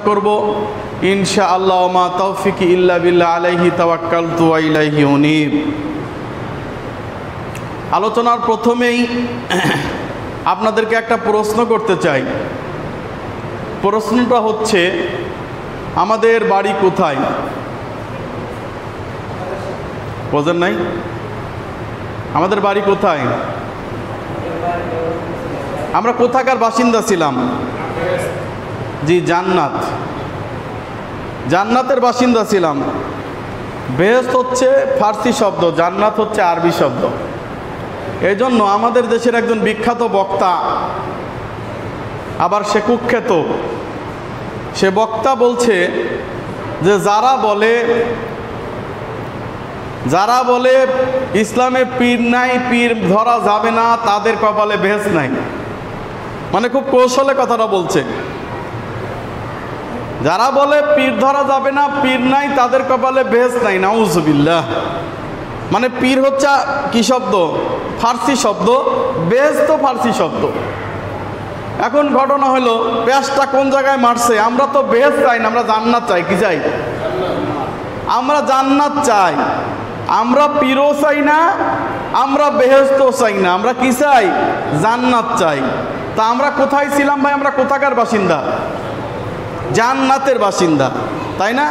করব ইনশাআল্লাহ। মা তৌফিকি ইল্লা বিল্লাহ, আলাইহি তাওয়াক্কালতু ওয়া ইলাইহি উনীব। আলোচনার প্রথমেই আপনাদেরকে একটা প্রশ্ন করতে চাই। প্রশ্নটা হচ্ছে, আমাদের বাড়ি কোথায়? বোঝেন নাই? আমাদের বাড়ি কোথায়? আমরা কোথাকার বাসিন্দা ছিলাম? জি, জান্নাত। জান্নাতের বাসিন্দা ছিলাম। বেহেশত হচ্ছে ফার্সি শব্দ, জান্নাত হচ্ছে আরবি শব্দ। এই জন্য আমাদের দেশের একজন বিখ্যাত বক্তা, আবার সে কুখ্যাত, সে বক্তা বলছে যে যারা বলে ইসলামে পীর নাই, পীর ধরা যাবে না, তাদের কপালে বেহেশত নাই। মানে খুব কৌশলে কথাটা বলছে। যারা বলে পীর ধরা যাবে না, পীর নাই, তাদের কপালে বেহেশত নাই। নাউজুবিল্লাহ। মানে পীর হচ্ছে কি শব্দ? ফার্সি শব্দ। বেহেশত ফার্সি শব্দ। এখন ঘটনা হলো, পেঁয়াজটা কোন জায়গায় মারছে? আমরা তো বেহেশত চাই না, আমরা জান্নাত চাই। কি চাই? আমরা জান্নাত চাই। আমরা পীরও চাই না, আমরা বেহেশতও চাই না। আমরা কি চাই? জান্নাত চাই। তা আমরা কোথায় ছিলাম ভাই? আমরা কোথাকার বাসিন্দা? জান্নাতের বাসিন্দা, তাই না?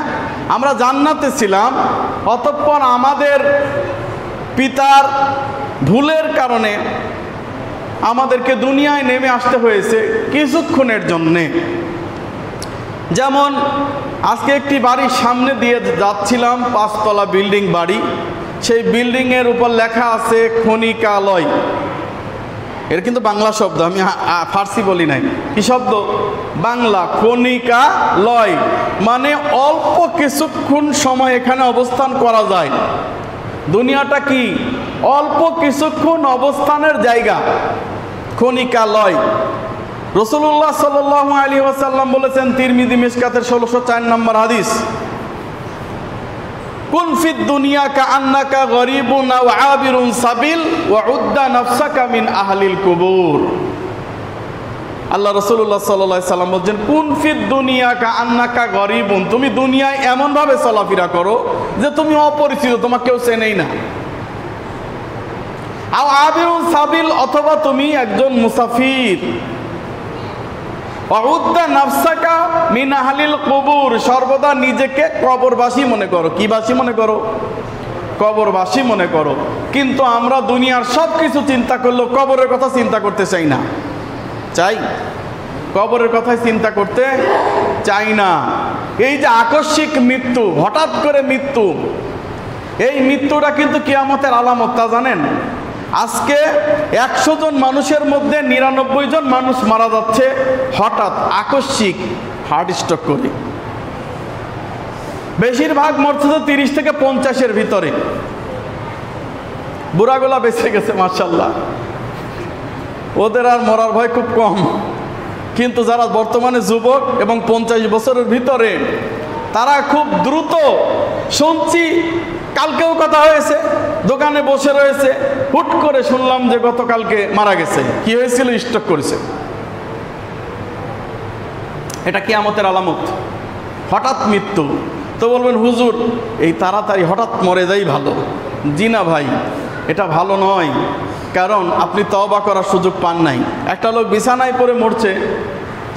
আমরা জান্নাতে ছিলাম। অতঃপর আমাদের পিতার ভুলের কারণে আমাদেরকে দুনিয়ায় নেমে আসতে হয়েছে কিছুক্ষণের জন্যে। যেমন আজকে একটি বাড়ির সামনে দিয়ে যাচ্ছিলাম, 5 তলা বিল্ডিং বাড়ি। সেই বিল্ডিংয়ের উপর লেখা আছে খনিকালয়। এর কিন্তু বাংলা শব্দ, আমি ফার্সি বলি নাই। কি শব্দ? বাংলা। খনিকালয় মানে অল্প কিছুক্ষণ সময় এখানে অবস্থান করা যায়। দুনিয়াটা কি? অল্প কিছুক্ষণ অবস্থানের জায়গা, খনিকালয়। রাসূলুল্লাহ সাল্লাল্লাহু আলাইহি ওয়াসাল্লাম বলেছেন, তিরমিজি মিশকাতের 1604 নম্বর হাদিস, কুন ফিদ দুনিয়া কাআন্নাকা গরীবুন আও আবিরুন সাবিল ওয়া উদ্দা নাফসাকা মিন আহলিল কুবুর। আল্লাহ রাসূলুল্লাহ সাল্লাল্লাহু আলাইহি ওয়াসাল্লাম বলেন, কুন ফিদ দুনিয়া কাআন্নাকা গরীবুন, তুমি দুনিয়ায় এমন ভাবে চলাফেরা করো যে তুমি অপরিচিত, তোমাকে কেউ চেনেই না। আও আবিরুন সাবিল, অথবা তুমি একজন মুসাফির। ওয়াউদ্দা নাফসাকা মিন আহলিল কুবুর, সর্বদা নিজেকে কবরবাসী মনে করো। কি বাসী মনে করো? কবরবাসী মনে করো। কিন্তু আমরা দুনিয়ার সব কিছু চিন্তা করলেও কবরের কথা চিন্তা করতে চাই না। চাই? কবরের কথাই চিন্তা করতে চাই না। এই যে আকস্মিক মৃত্যু, হঠাৎ করে মৃত্যু, এই মৃত্যুটা কিন্তু কিয়ামতের আলামত, তা জানেন? আজকে 100 জন মানুষের মধ্যে 99 জন মানুষ মারা যাচ্ছে হঠাৎ আকস্মিক হার্ট স্ট্রোক করে। বেশিরভাগ মরছে তো 30 থেকে 50-এর ভিতরে। বুড়াগুলা বেঁচে গেছে মাশাআল্লাহ, ওদের আর মরার ভয় খুব কম। কিন্তু যারা বর্তমানে যুবক এবং 50 বছরের ভিতরে, তারা খুব দ্রুত, শুনছি কালকেও কথা হয়েছে, দোকানে বসে রয়েছে, হুট করে শুনলাম যে গতকালকে মারা গেছে। কি হয়েছিল? স্ট্রোক করেছে। এটা কিয়ামতের আলামত, হঠাৎ মৃত্যু। তো বলবেন, হুজুর এই তাড়াতাড়ি হঠাৎ মরে যাই ভালো। জি না ভাই, এটা ভালো নয়। কারণ আপনি তওবা করার সুযোগ পান নাই। একটা লোক বিছানায় পড়ে মরছে,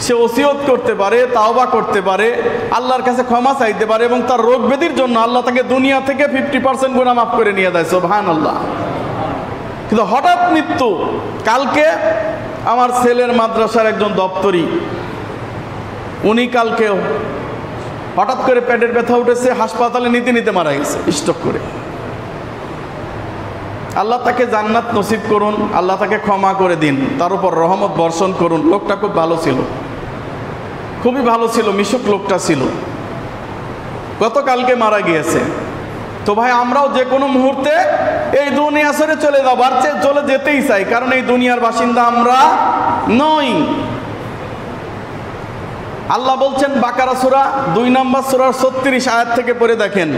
সে ওসিয়ত করতে পারে, তাওবা করতে পারে, আল্লাহর কাছে ক্ষমা চাইতে পারে, এবং তার রোগ ব্যাধির জন্য আল্লাহ তাকে দুনিয়া থেকে 50% গুনাহ মাফ করে নিয়ে দেয়। সুবহানাল্লাহ। কিন্তু হঠাৎ মৃত্যু। কালকে আমার ছেলের মাদ্রাসার একজন দপ্তরি, উনি কালকে হঠাৎ করে পেটের ব্যথা উঠেছে, হাসপাতালে নিতে নিতে মারা গেছে স্ট্রোক করে। আল্লাহ তাকে জান্নাত নসিব করুন, আল্লাহ তাকে ক্ষমা করে দিন, তার উপর রহমত বর্ষণ করুন। লোকটা খুব ভালো ছিল, খুবই ভালো ছিল, মিশুক লোকটা ছিল। গতকালকে মারা গিয়েছে। তো ভাই, আমরাও যে কোনো মুহূর্তে এই দুনিয়া ছেড়ে চলে যাবো, আর চলে যেতেই চাই, কারণ এই দুনিয়ার বাসিন্দা আমরা নই। আল্লাহ বলছেন বাকারা সূরা 2 নম্বর সূরার 36 আয়াত থেকে পড়ে দেখেন।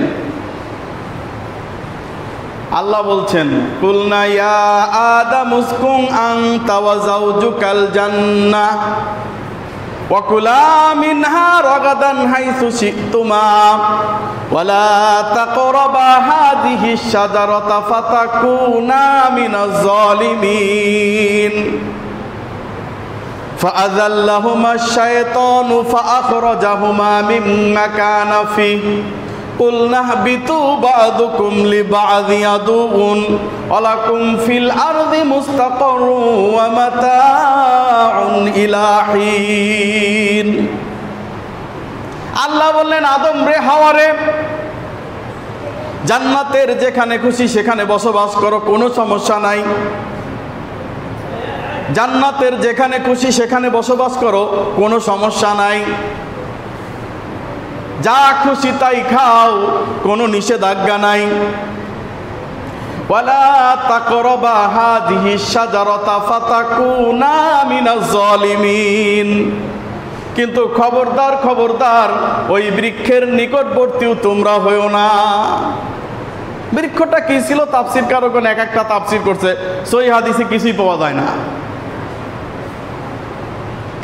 আল্লাহ বলছেন, কুলনা ইয়া আদামু উসকুন আনতা ওয়া যাওজুকাল জান্নাহ ওয়া কুলা মিনহা রাগাদান হাইসু শিতুমা ওয়ালা তাকরাবা হাযিহিশ শাজারাতা ফাতাকুনা মিনাজ জালিমিন فأذلهما الشيطان فأخرجهما مما كان فيه قلنا اهبطوا بعضكم لبعض عدو ولكم في الأرض مستقر ومتاع إلى حين আল্লাহ বললেন আদম রে হাওয়া রে জান্নাতের যেখানে খুশি সেখানে বসবাস করো, কোনো সমস্যা নাই। জান্নাতের যেখানে খুশি সেখানে বসবাস করো, কোনো সমস্যা নাই। যা খুশি তাই খাও, কোনো নিষেধাজ্ঞা নাই। ওয়ালা তাকরাবা হাযিহিশ শাজারাতা ফাতাকুনা মিনাজ জালিমিন, কিন্তু খবরদার খবরদার ওই বৃক্ষের নিকটবর্তীও তোমরা হইও না। বৃক্ষটা কি ছিল তাফসীরকারগণ এক একটা তাফসীর করছে, সহিহ হাদিসে কিছুই পাওয়া যায় না।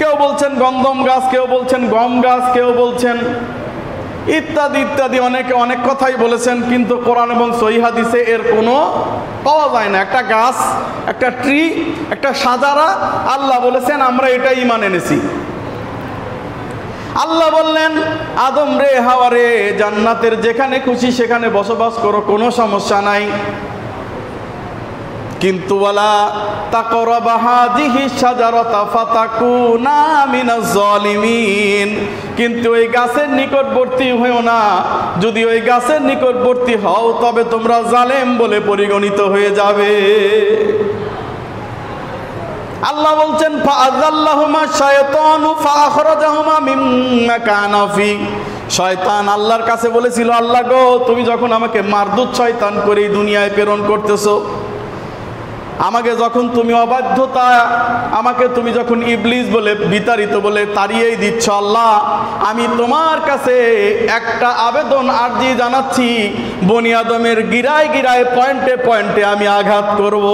কেউ বলছেন গন্ধম গাছ, কেউ বলছেন গম গাছ, কেউ বলছেন ইত্যাদি ইত্যাদি, অনেকে অনেক কথাই বলেছেন, কিন্তু কোরআন এবং সহিহ হাদিসে এর কোনো পাওয়া যায় না। একটা গাছ, একটা ট্রি, একটা সাজারা, আল্লাহ বলেছেন আমরা এটাই ঈমান এনেছি। আল্লাহ বললেন আদম রে হাওয়া রে জান্নাতের যেখানে খুশি সেখানে বসবাস করো, কোনো সমস্যা নাই, কিন্তু ওয়ালা তাকরাবা হাযিহিশ শাজারাতা ফাতাকুনা মিনাজ জালিমিন, কিন্তু ওই গাছের নিকটবর্তী হইও না। যদি ওই গাছের নিকটবর্তী হও তবে তোমরা জালেম বলে পরিগণিত হয়ে যাবে। আল্লাহ বলছেন ফাআযাল্লাহুমা শায়াতানু ফাআখরাজাহুমা মিম্মা কানা ফি, শয়তান আল্লাহর কাছে বলেছিল আল্লাহ গো তুমি যখন আমাকে মারদুদ শয়তান করে এই দুনিয়ায় প্রেরণ করতেছো, আমাকে যখন তুমি অবাধ্যতা, আমাকে তুমি যখন ইবলিস বলে বিতাড়িত বলে তাড়িয়েই দিচ্ছ, আল্লাহ আমি তোমার কাছে একটা আবেদন আরজি জানাচ্ছি, বনি আদমের গিরায় গিরায় পয়েন্টে পয়েন্টে আমি আঘাত করব।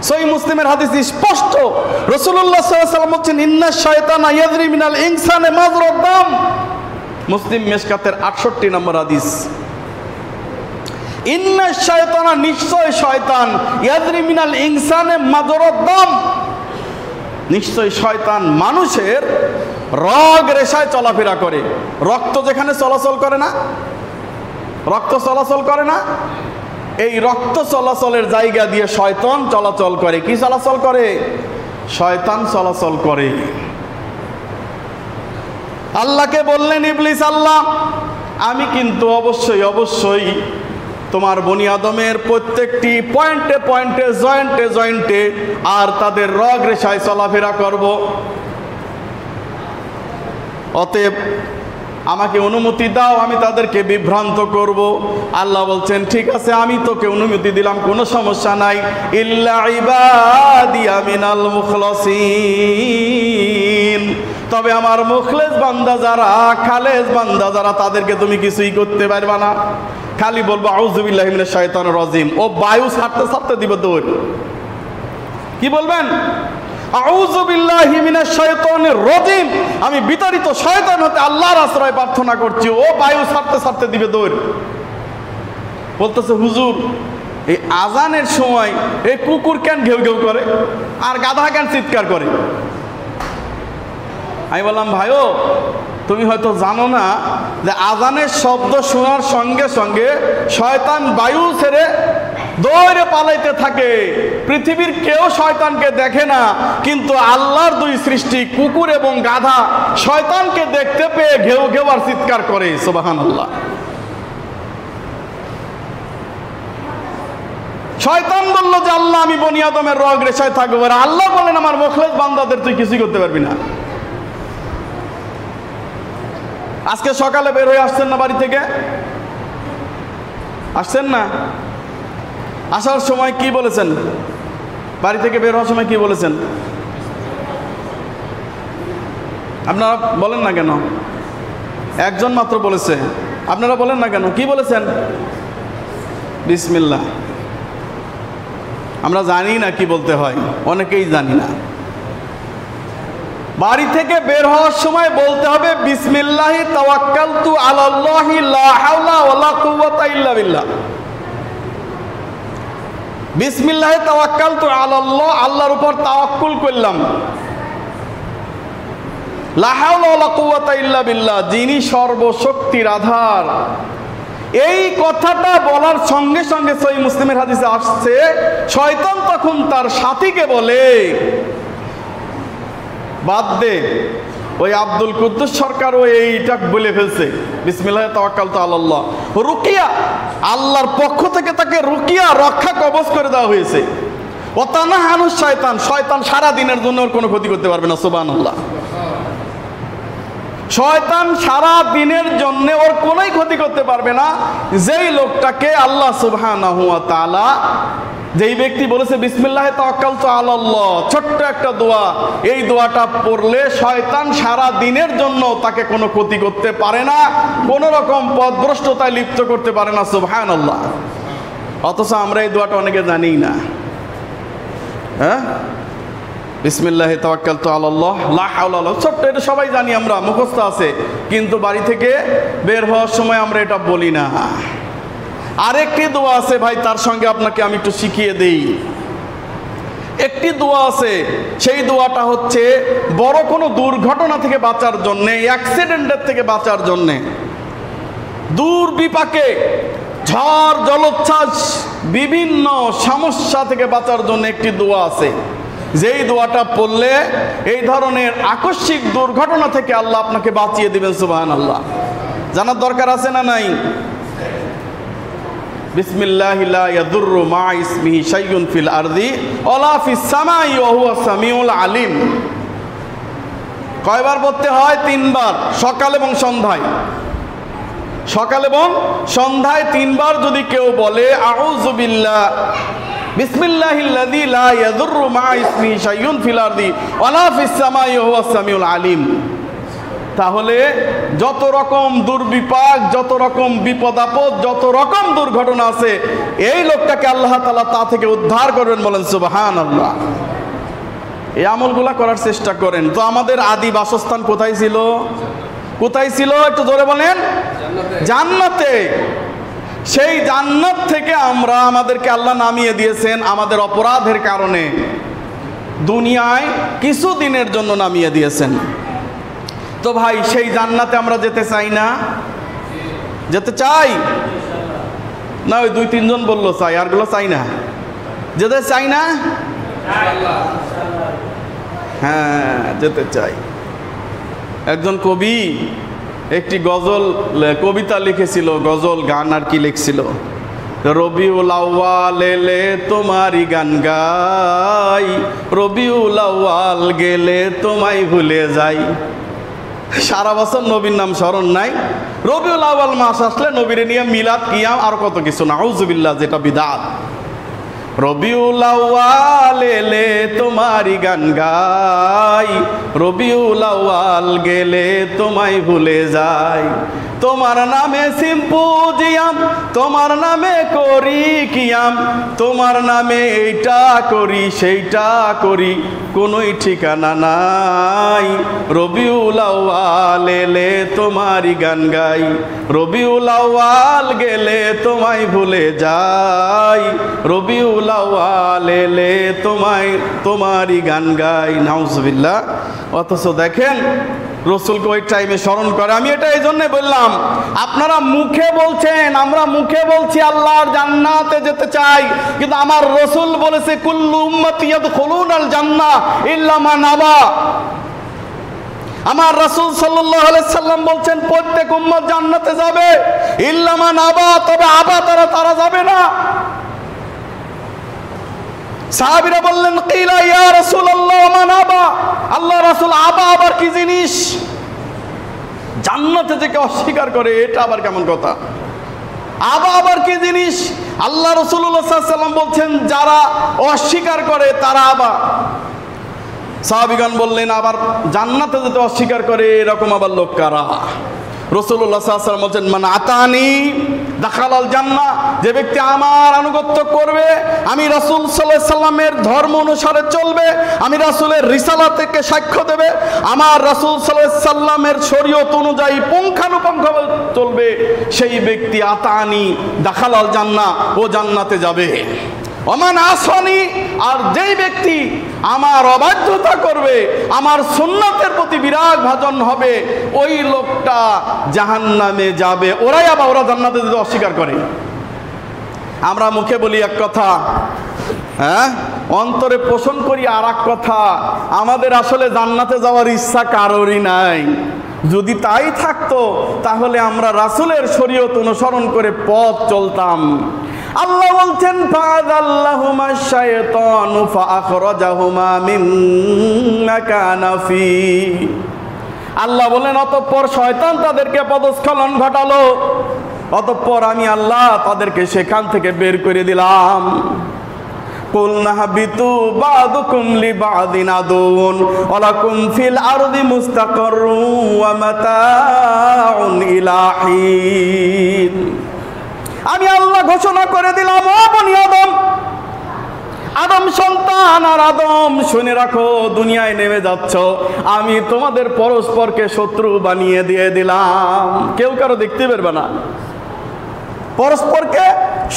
সহিহ মুসলিমের হাদিস স্পষ্ট, রাসূলুল্লাহ সাল্লাল্লাহু আলাইহি ওয়াসাল্লাম বলেন ইন্নাশ শায়তানা ইয়াজরি মিনাল ইনসানি মাজরাদ দাম, মুসলিম মিশকাতের 68 নম্বর হাদিস। ইন্নাশ শায়তানা, নিশ্চয় শয়তান, ইয়াজরি মিনাল ইনসানি মাজরাদ দাম, নিশ্চয় শয়তান মানুষের রগ রেশায় চলাফেরা করে। রক্ত যেখানে চলাচল করে না, রক্ত চলাচল করে না, এই রক্ত চলাচলের জায়গা দিয়ে শয়তান চলাচল করে। কি চলাচল করে? শয়তান চলাচল করে। আল্লাহকে বললেন ইবলিস আল্লাহ আমি কিন্তু অবশ্যই অবশ্যই তোমার বনি আদমের প্রত্যেকটি পয়েন্টে পয়েন্টে জয়েন্টে জয়েন্টে আর তাদের রগ রেশায় চলাফেরা করব, অতএব আমাকে অনুমতি দাও, আমি তাদেরকে বিভ্রান্ত করব। আল্লাহ বলছেন ঠিক আছে আমি তোকে অনুমতি দিলাম, কোনো সমস্যা নাই। ইল্লা ইবাদিয়া মিনাল মুখলাসিন, তবে আমার মুখলেস বান্দা যারা, খালেস বান্দা যারা, তাদেরকে তুমি কিছুই করতে পারবে না। খালি বলবো আউযু বিল্লাহি মিনাশ শাইতানির রাজিম, ও বায়ু ছাড়তে ছাড়তে দিব দৌড়। কি বলবেন? আউযু বিল্লাহি মিনাশ শাইতানির রাজিম, আমি বিতাড়িত শয়তান হতে আল্লাহর আশ্রয় প্রার্থনা করছি, ও বায়ু ছাড়তে ছাড়তে দিবে দৌড়। বলতেছে হুজুর এই আজানের সময় এই কুকুর কেন ঘেউ ঘেউ করে আর গাধা কেন চিৎকার করে? আমি বললাম ভাইও তুমি হয়তো জানো না যে আজানের শব্দ শোনার সঙ্গে সঙ্গে শয়তান বায়ু ছেড়ে দৌড়ে পালাইতে থাকে। পৃথিবীর কেউ শয়তানকে দেখে না, কিন্তু আল্লাহর দুই সৃষ্টি কুকুর এবং গাধা শয়তানকে দেখতে পেয়ে ঘেউ ঘেউ আর চিৎকার করে। সুবহানাল্লাহ। শয়তান বলল যে আল্লাহ আমি বনি আদমের রগ রেশায় থাকবো, আর আল্লাহ বলেন আমার মুখলেস বান্দাদের তুই কিছুই করতে পারবি না। আজকে সকালে বের হয়ে আসছেন না বাড়ি থেকে? আসছেন না? আসার সময় কি বলেছেন? বাড়ি থেকে বের হওয়ার সময় কি বলেছেন? আপনারা বলেন না কেন? একজন মাত্র বলেছে, আপনারা বলেন না কেন? কি বলেছেন? বিসমিল্লাহ। আমরা জানি না কি বলতে হয়, অনেকেই জানি না। বাড়ি থেকে বের হওয়ার সময় বলতে হবে বিসমিল্লাহি তাওয়াক্কালতু আলাল্লাহি লা হাওলা ওয়ালা কুওয়াতা ইল্লা বিল্লাহ। বিসমিল্লাহি তাওয়াক্কালতু আলাল্লাহ, আল্লাহর উপর তাওয়াক্কুল করলাম। লা হাওলা ওয়ালা কুওয়াতা ইল্লা বিল্লাহ, যিনি সর্বশক্তির আধার। এই কথাটা বলার সঙ্গে সঙ্গে সহিহ মুসলিমের হাদিসে আসছে, শয়তান তখন তার সাথীকে বলে, বাদ দে, ওই আব্দুল কুদ্দুস সরকারও এইটা বলে ফেলছে, বিসমিল্লাহি তাওয়াক্কালতু আলাল্লাহ। রুকিয়া, আল্লাহর পক্ষ থেকে তাকে রুকিয়া, রক্ষা কবচ করে দেওয়া হয়েছে। ওয়াতানাহানু শয়তান, শয়তান সারা দিনের জন্য ওর কোনো ক্ষতি করতে পারবে না। সুবহানাল্লাহ। শয়তান সারা দিনের জন্য ওর কোনোই ক্ষতি করতে পারবে না। যেই লোকটাকে আল্লাহ সুবহানাহু ওয়া তাআলা, যেই ব্যক্তি বলেছে বিসমিল্লাহি তাওয়াক্কালতু আলাল্লাহ, ছোট্ট একটা দোয়া, এই দোয়াটা পড়লে শয়তান সারা দিনের জন্য তাকে কোনো ক্ষতি করতে পারে না, কোনো রকম পথভ্রষ্টতায় লিপ্ত করতে পারে না। সুবহানাল্লাহ। অথচ আমরা এই দোয়াটা অনেকে জানি না। হ্যাঁ, বিসমিল্লাহি তাওয়াক্কালতু আলাল্লাহ লা হাওলা ওয়ালা, ছোট্ট, এটা সবাই জানি, আমরা মুখস্থ আছে, কিন্তু বাড়ি থেকে বের হওয়ার সময় আমরা এটা বলি না। আরেকটি দোয়া আছে ভাই, তার সঙ্গে আপনাকে আমি একটু শিখিয়ে দেই। একটি দোয়া আছে, সেই দোয়াটা হচ্ছে বড় কোনো দুর্ঘটনা থেকে বাঁচার জন্যে, অ্যাক্সিডেন্টের থেকে বাঁচার জন্যে, দুর্বিপাকে, ঝড় জলোচ্ছ্বাস, বিভিন্ন সমস্যা থেকে বাঁচার জন্য একটি দোয়া আছে, যেই দোয়াটা পড়লে এই ধরনের আকস্মিক দুর্ঘটনা থেকে আল্লাহ আপনাকে বাঁচিয়ে দিবেন। সুবহানাল্লাহ। জানার দরকার আছে না নাই? বিসমিল্লাহি লা ইয়াদুররু মা ইসমিহি শাইউন ফিল আরদি ওয়ালা ফিস সামাই ওয়া হুয়া সামিউল আলিম। কয়বার পড়তে হয়? 3 বার, সকাল এবং সন্ধ্যায়। সকাল এবং সন্ধ্যায় 3 বার যদি কেউ বলে আউযু বিল্লাহ বিসমিল্লাহিল্লাযী লা ইয়াদুররু মা ইসমিহি শাইউন ফিল আরদি ওয়ালা ফিস সামাই ওয়া হুয়া সামিউল আলিম, তাহলে যত রকম দুর্বিপাক, যত রকম বিপদ আপদ, যত রকম দুর্ঘটনা আছে, এই লোকটাকে আল্লাহ তাআলা তা থেকে উদ্ধার করবেন। বলেন সুবহানাল্লাহ। এই আমলগুলা করার চেষ্টা করেন। তো আমাদের আদি বাসস্থান কোথায় ছিল? কোথায় ছিল? একটু জোরে বলেন। জান্নাতে। সেই জান্নাত থেকে আমাদেরকে আল্লাহ নামিয়ে দিয়েছেন আমাদের অপরাধের কারণে, দুনিয়ায় কিছু দিনের জন্য নামিয়ে দিয়েছেন। তো ভাই, সেই জান্নাতে আমরা যেতে চাই না? যেতে চাই না? ওই 2-3 জন বললো চাই, আরগুলো চাই না। যেতে চাই না? হ্যাঁ, যেতে চাই। একজন কবি একটি গজল, কবিতা লিখেছিল, গজল গান আর কি লিখছিল, রবিউল আউয়াল এলে তোমারই গান গাই, রবিউল আউয়াল গেলে তোমায় ভুলে যাই। সারা বছর নবীর নাম স্মরণ নাই, রবিউল আউয়াল মাস আসলে নবীরে নিয়ে মিলাদ, কিয়াম আর কত কিছু, নাউযুবিল্লাহ, যেটা বিদআত। রবিউল আউয়াল এলে তোমারই গান গাই, রবিউল আউয়াল গেলে তোমায় ভুলে যাই। তোমার নামে সিম্পোজিয়াম, তোমার নামে করি কিয়াম, তোমার নামে এইটা করি সেইটা করি, কোনোই ঠিকানা নাই। রবিউল আউয়াল এলে তোমারই গান গাই, রবিউল আউয়াল গেলে তোমায় ভুলে যাই, রবিউল আউয়াল এলে তোমারই গান গাই। নাউযুবিল্লাহ। অথচ দেখেন রসুলকে ওই টাইমে স্মরণ করে। আমি এটা এই জন্য বললাম, আপনারা মুখে বলছেন, আমরা মুখে বলছি আল্লাহর জান্নাতে যেতে চাই, কিন্তু আমার রসুল বলেছে কুল্লু উম্মতি ইয়াদখুলুনাল জান্নাহ ইল্লা মান আবা। আমার রাসূল সাল্লাল্লাহু আলাইহি সাল্লাম বলছেন প্রত্যেক উম্মত জান্নাতে যাবে, ইল্লা মান আবা, তবে আবা তারা যাবে না। সাহাবীরা বললেন কিলা ইয়া রাসূলুল্লাহ মান আবা, আল্লাহ রাসূল, আবা আবার কি জিনিস? জান্নাতে থেকে অস্বীকার করে, এটা আবার কেমন কথা? আবা আবার কি জিনিস? আল্লাহ রাসূলুল্লাহ সাল্লাল্লাহু আলাইহি ওয়াসাল্লাম বলছেন যারা অস্বীকার করে তারা আবা। সাহাবীগণ বললেন আবার জান্নাতে যেতে অস্বীকার করে এরকম আবার লোক কারা? রাসূলুল্লাহ সাল্লাল্লাহু আলাইহি ওয়াসাল্লাম বলছেন মান আতানি দাখালাল জান্নাহ, যে ব্যক্তি আমার আনুগত্য করবে, আমি রাসূল সাল্লাল্লাহু আলাইহি সাল্লামের ধর্ম অনুসারে চলবে, আমি রাসূলের রিসালাতকে সাক্ষ্য দেবে, আমার রাসূল সাল্লাল্লাহু আলাইহি সাল্লামের শরীয়ত অনুযায়ী পুঙ্খানুপুঙ্খভাবে চলবে, সেই ব্যক্তি আতানি দাখালাল জান্নাহ, ও জান্নাতে যাবে। ওমান আসানি, আর যেই ব্যক্তি আমার অবাধ্যতা করবে, আমার সুন্নাতের প্রতি বিরাগ ভাজন হবে, ওই লোকটা জাহান্নামে যাবে। ওরা জান্নাতে যদি অস্বীকার করে। আমরা মুখে বলি এক কথা, হ্যাঁ, অন্তরে পোষণ করি আর এক কথা। আমাদের আসলে জান্নাতে যাওয়ার ইচ্ছা কারোরই নাই। যদি তাই থাকতো তাহলে আমরা রাসূলের শরীয়ত অনুসরণ করে পথ চলতাম। আল্লাহ বলছেন ফাযাল্লাহুমা শাইতানু ফাআখরাজাহুমা মিম্মা কানা ফি। আল্লাহ বলেন অতঃপর শয়তান তাদেরকে পদস্খলন ঘটালো, অতঃপর আমি আল্লাহ তাদেরকে সেখান থেকে বের করে দিলাম। কুলনা হাবিতু বাদুকুম লিবাদিন আদুন ওয়ালাকুম ফিল আরদি মুস্তাকাররুন ওয়া মাতাউন ইলা হিন। আমি আল্লাহ ঘোষণা করে দিলাম, ও বনি আদম, আদম সন্তান আর আদম, শুনে রাখো, দুনিয়ায় নেমে যাচ্ছ, আমি তোমাদের পরস্পরকে শত্রু বানিয়ে দিয়ে দিলাম। কেউ কারো দেখতে পারবে না, পরস্পরকে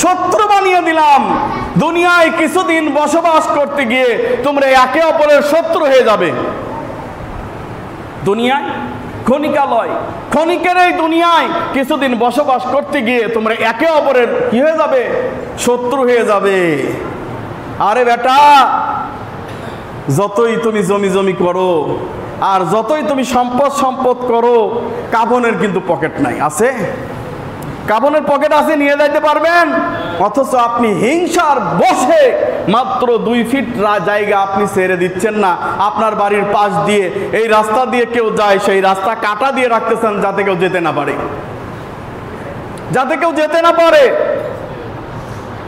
শত্রু বানিয়ে দিলাম। দুনিয়ায় কিছুদিন বসবাস করতে গিয়ে তোমরা একে অপরের শত্রু হয়ে যাবে। দুনিয়ায় ক্ষণিকালয়, ক্ষণিকের এই দুনিয়ায় কিছুদিন বসবাস করতে গিয়ে তোমরা একে অপরের কি হয়ে যাবে? শত্রু হয়ে যাবে। আরে বেটা, যতই তুমি জমি জমি করো আর যতই তুমি সম্পদ করো, কাফনের কিন্তু পকেট নাই। আছে? কাফনের পকেট আছে, নিয়ে যাইতে পারবেন? অথচ আপনি হিংসার বশে মাত্র 2 ফিট জায়গা আপনি ছেড়ে দিচ্ছেন না। আপনার বাড়ির পাশ দিয়ে এই রাস্তা দিয়ে কেউ যায়, সেই রাস্তা কাটা দিয়ে রাখতেছেন যাতে কেউ যেতে না পারে, যাতে কেউ যেতে না পারে।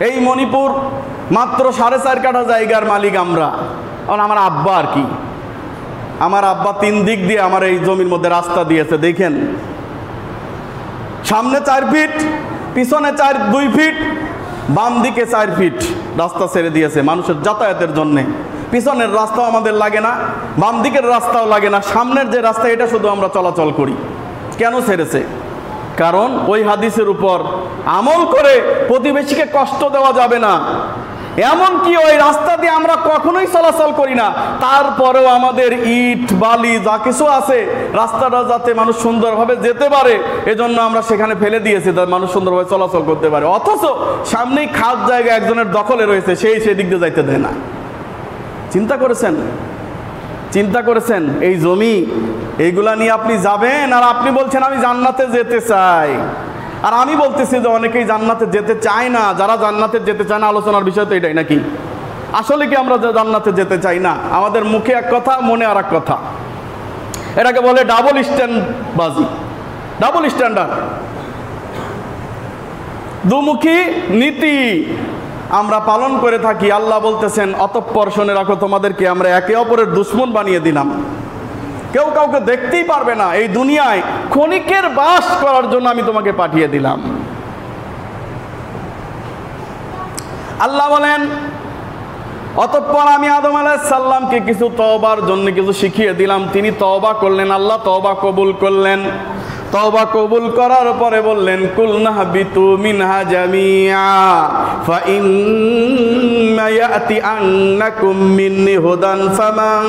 এই মণিপুর মাত্র 4.5 কাঠা জায়গার মালিক আমরা। আমার আব্বা আর কি, আমার আব্বা 3 দিক দিয়ে আমার এই জমির মধ্যে রাস্তা দিয়েছে। দেখেন, সামনে 4 ফিট, পিছনে 2 ফিট, বাম দিকে 4 ফিট রাস্তা ছেড়ে দিয়েছে মানুষের যাতায়াতের জন্য। পিছনের রাস্তাও আমাদের লাগে না, বাম দিকের রাস্তাও লাগে না, সামনের যে রাস্তা এটা শুধু আমরা চলাচল করি। কেন ছেড়েছে? কারণ ওই হাদিসের উপর আমল করে প্রতিবেশীকে কষ্ট দেওয়া যাবে না। এমনকি ওই রাস্তা দিয়ে আমরা কখনোই চলাচল করি না, তারপরেও আমাদের ইট বালি যা কিছু আছে রাস্তাটা যাতে মানুষ সুন্দরভাবে যেতে পারে, এজন্য আমরা সেখানে ফেলে দিয়েছি যাতে মানুষ সুন্দরভাবে চলাচল করতে পারে। অথচ সামনেই খাস জায়গা একজনের দখলে রয়েছে, সেই দিক দিয়ে যাইতে দেয় না। চিন্তা করেছেন? চিন্তা করেছেন এই জমি এইগুলা নিয়ে আপনি যাবেন আর আপনি বলছেন আমি জান্নাতে যেতে চাই। আর আমি বলতেছি যে অনেকেই জান্নাতে যেতে চায় না। যারা জান্নাতে যেতে চায় না, আলোচনার বিষয় তো এটাই নাকি? আসলে কি আমরা জান্নাতে যেতে চাই না? আমাদের মুখে এক কথা, মনে আর এক কথা। এটাকে বলে ডাবল স্ট্যান্ডবাজি, ডাবল স্ট্যান্ডার্ড, দুমুখী নীতি আমরা পালন করে থাকি। আল্লাহ বলতেছেন অতঃপর শুনে রাখো, তোমাদেরকে আমরা একে অপরের দুশমন বানিয়ে দিলাম। কেউ কাউকে দেখতেই পারবে না। এই দুনিয়ায় ক্ষণিকের বাস করার জন্য আমি তোমাকে পাঠিয়ে দিলাম। আল্লাহ বলেন অতঃপর আমি আদম আলাইহিস সালামকে কিছু তওবার জন্য কিছু শিখিয়ে দিলাম। তিনি তওবা করলেন, আল্লাহ তওবা কবুল করলেন। তওবা কবুল করার পরে বললেন কুলনা হাবিতু মিনহা জামিআ ফা ইম্মা ইয়াতি আন্নাকুম মিন্নি হুদান ফামান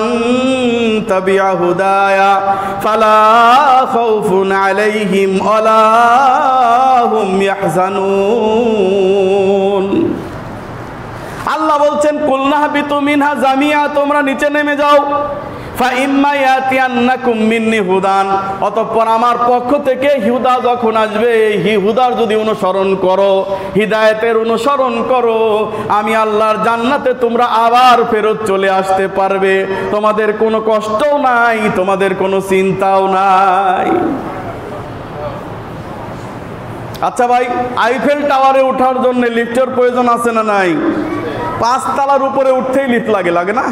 তাবিআ হুদায়া ফালা খাউফুন আলাইহিম ওয়ালা হুম ইয়াহজানুন। আল্লাহ বলছেন কুলনা হাবিতু মিনহা জামিআ, তোমরা নিচে নেমে যাও। ফা ইম্মা ইয়াতিয়ান্নাকুম মিন্নি হুদান, অতঃপর আমার পক্ষ থেকে হুদা যখন আসবে, এই হুদার যদি অনুসরণ করো, হিদায়াতের অনুসরণ করো, আমি আল্লাহর জান্নাতে তোমরা আবার ফেরত চলে আসতে পারবে। তোমাদের কোনো কষ্টও নাই, তোমাদের কোনো চিন্তাও নাই। আচ্ছা ভাই, আইফেল টাওয়ারে ওঠার জন্য লিফটের প্রয়োজন আছে না নাই? 5 তলার উপরে উঠতেই লিফট লাগে, লাগে না?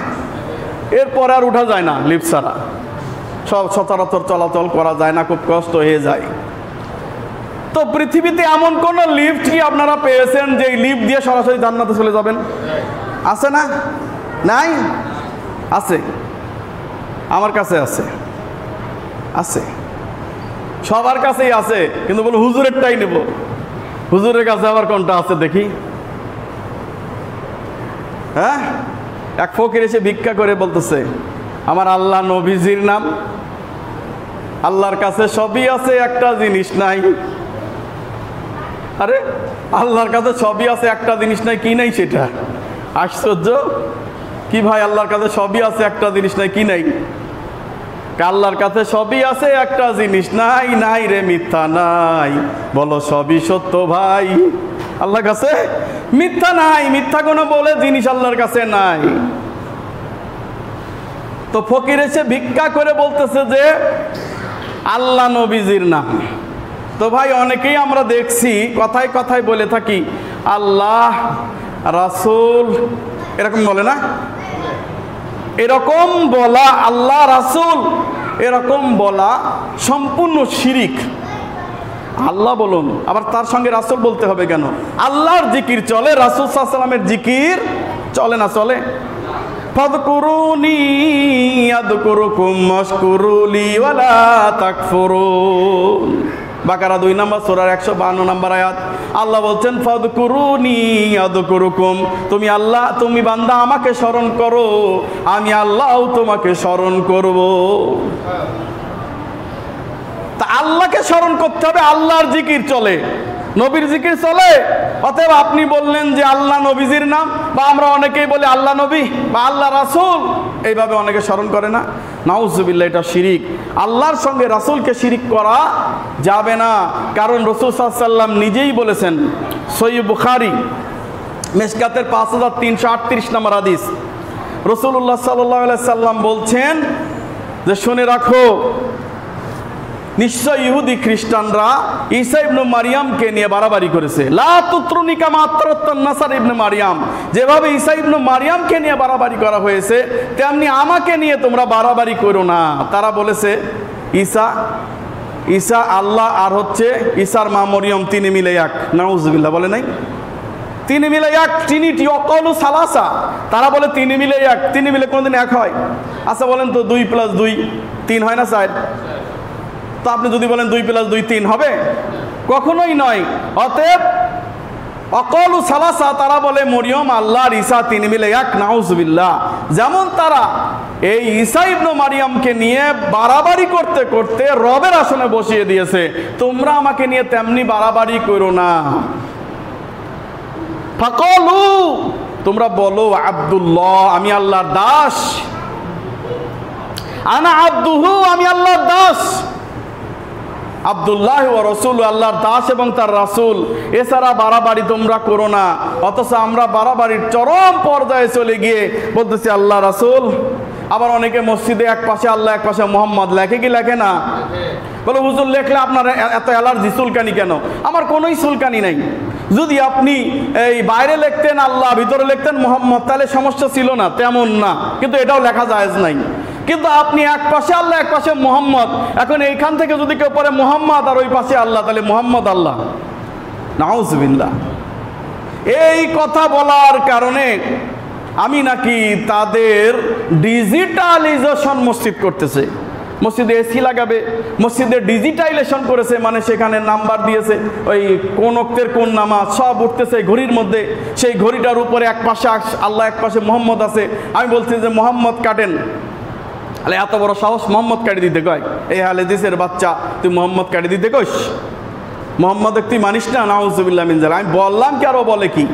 এরপর আর উঠা যায় না লিফট ছাড়া, সব সচরাচর চলাচল করা যায় না, খুব কষ্ট হয়ে যায়। তো পৃথিবীতে এমন কোন লিফট কি আপনারা পেয়েছেন যে এই লিফট দিয়ে সরাসরি জান্নাতে চলে যাবেন? আছে না? নাই? আছে, আমার কাছে আছে, আছে, সবার কাছেই আছে, কিন্তু বলো হুজুরেরটাই নেব। হুজুরের কাছে আবার কোনটা আছে দেখি? হ্যাঁ, এক ফকির এসে ভিক্ষা করে বলতেছে, আমার আল্লাহ নবীজির নাম, আল্লাহর কাছে সবই আছে, একটা জিনিস নাই। আরে আল্লাহর কাছে সবই আছে, একটা জিনিস নাই, কি নাই সেটা? আশ্চর্য! কি ভাই, আল্লাহর কাছে সবই আছে, একটা জিনিস নাই, কি নাই? আল্লাহর কাছে সবই আছে, একটা জিনিস নাই। নাই রে, মিথ্যা নাই, বলো সবই সত্য ভাই। আল্লাহর কাছে মিথ্যা নাই, মিথ্যা কোনো বলে জিনিস আল্লাহর কাছে নাই। তো ফকির এসে ভিক্ষা করে বলতেছে যে আল্লাহ নবীজির নাম। তো ভাই অনেকেই আমরা দেখছি কথায় কথায় বলে থাকি আল্লাহ রাসূল, এরকম বলে না? এরকম বলা, আল্লাহ রাসূল এরকম বলা সম্পূর্ণ শিরিক। আল্লাহ বলুন, আবার তার সঙ্গে রাসূল বলতে হবে কেন? আল্লাহর জিকির চলে, রাসূল সাল্লাল্লাহু আলাইহি ওয়াসাল্লামের জিকির চলে না? চলে। ফাযকুরুনি আযকুরুকুম ওয়াশকুরুলি ওয়ালা তাকফুরুন। বাকারা 2 নম্বর সূরার 152 নম্বর আয়াত। আল্লাহ বলছেন ফাযকুরুনি আযকুরুকুম, তুমি আল্লাহ, তুমি বান্দা আমাকে স্মরণ করো, আমি আল্লাহও তোমাকে স্মরণ করব। তা আল্লাহকে স্মরণ করতে হবে, আল্লাহর জিকির চলে, নবীর জিকির চলে। অতএব আপনি বললেন যে আল্লাহ নবীজির নাম, বা আমরা অনেকেই বলি আল্লাহ নবী বা আল্লাহ রাসূল, এইভাবে অনেকে স্মরণ করে না। নাউজুবিল্লাহ, এটা শিরিক। আল্লাহর সঙ্গে রাসূলকে শিরিক করা যাবে না, কারণ রাসূল সাল্লাল্লাহু আলাইহি ওয়াসাল্লাম নিজেই বলেছেন, সহিহ বুখারী মিশকাতের 5338 নম্বর হাদিস, রাসূলুল্লাহ সাল্লাল্লাহু আলাইহি সাল্লাম বলছেন যে শুনে রাখো, নিশ্চয় ইহুদি খ্রিস্টানরা ঈসা ইবনে মারইয়ামকে নিয়ে বাড়াবাড়ি করেছে। লা তুতরুনি কামা আতরাতান নাসার ইবনে মারইয়াম, যেভাবে ঈসা ইবনে মারইয়ামকে নিয়ে বাড়াবাড়ি করা হয়েছে তেমনি আমাকে নিয়ে তোমরা বাড়াবাড়ি করো না। তারা বলেছে ঈসা আল্লাহ আর হচ্ছে ঈসার মা মরিয়ম তিনি মিলে এক। নাউজুবিল্লাহ, বলে নাই? তিনি মিলে এক, ট্রিনিটি অকলু সালাসা। তারা বলে তিনি মিলে এক, তিনি মিলে কোনদিন এক হয়? আচ্ছা বলেন তো 2 + 2 3 হয় না 4? তো আপনি যদি বলেন 2 + 2 3 হবে? কখনোই নয়। অতএব অকলু সালাসা, তারা বলে মরিয়ম আল্লাহ আর ঈসা তিনি মিলে এক। নাউজুবিল্লাহ। যেমন তারা এই ঈসা ইবনে মারইয়ামকে নিয়ে বাড়াবাড়ি করতে করতে রবের আসনে বসিয়ে দিয়েছে, তোমরা আমাকে নিয়ে তেমনি বাড়াবাড়ি করো না। ফাকালু, তোমরা বলো আব্দুল্লাহ, আমি আল্লাহর দাস, আনা আব্দুহু, আমি আল্লাহর দাস, আব্দুল্লাহ ওয়া রাসূল, আল্লাহর দাস এবং তার রাসূল। এছাড়া বাড়াবাড়ি তোমরা করো না। অথচ আমরা বাড়াবাড়ির চরম পর্যায়ে চলে গিয়ে বলতেছি আল্লাহ রাসূল। আবার অনেকে মসজিদে এক পাশে আল্লাহ এক পাশে মোহাম্মদ লেখে কি লেখে না? বলে হুজুর লেখলে আপনার এত অ্যালার্জি, চুলকানি কেন? আমার কোনোই চুলকানি নাই। যদি আপনি এই বাইরে লিখতেন আল্লাহ, ভিতরে লিখতেন মোহাম্মদ, তাহলে সমস্যা ছিল না, তেমন না। কিন্তু এটাও লেখা জায়েজ নাই। কিন্তু আপনি এক পাশে আল্লাহ এক পাশে মোহাম্মদ, এখন এইখান থেকে যদি কেউ পড়ে মোহাম্মদ আর ওই পাশে আল্লাহ, তাহলে মোহাম্মদ আল্লাহ। নাউজুবিল্লাহ। এই কথা বলার কারণে আমি নাকি তাদের ডিজিটালাইজেশন মসজিদ করতেছে, মসজিদে এসি লাগাবে, মসজিদে ডিজিটাইজেশন করেছে, মানে সেখানে নাম্বার দিয়েছে, ওই কোন ওক্তের কোন নামাজ সব উঠতেছে ঘড়ির মধ্যে। সেই ঘড়িটার উপরে এক পাশে আল্লাহ এক পাশে মোহাম্মদ আছে। আমি বলছি যে মোহাম্মদ কাটেন, আলে এত বড় সাহস মোহাম্মদ কাটি দিতে কয়? এই হালে দেশের বাচ্চা, তুই মোহাম্মদ কাটি দিতে কইস? মোহাম্মদ তুই মানিস না? নাউজুবিল্লাহ মিন যালিক। আমি বললাম কি, আরো বলে কি?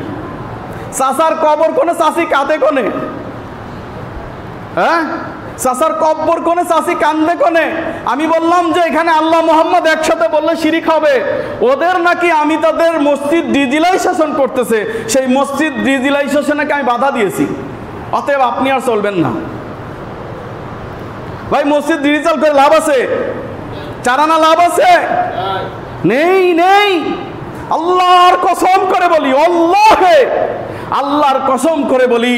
চাচার কবর কোনে, চাচি কাঁদে কোনে? হ্যাঁ, চাচার কবর কোনে, চাচি কান্দে কোনে? আমি বললাম যে এখানে আল্লাহ মোহাম্মদ একসাথে বললে শিরিক হবে। ওদের নাকি আমি তাদের মসজিদ ডিজিটালাইজেশন করতেছে, সেই মসজিদ ডিজিটালাইজেশনকে আমি বাধা দিয়েছি। অতএব আপনি আর চলবেন না ভাই। মসজিদ ডিজিটাল করে লাভ আছে? চারানা লাভ আছে? নেই, নেই। আল্লাহর কসম করে বলি, আল্লাহর কসম করে বলি,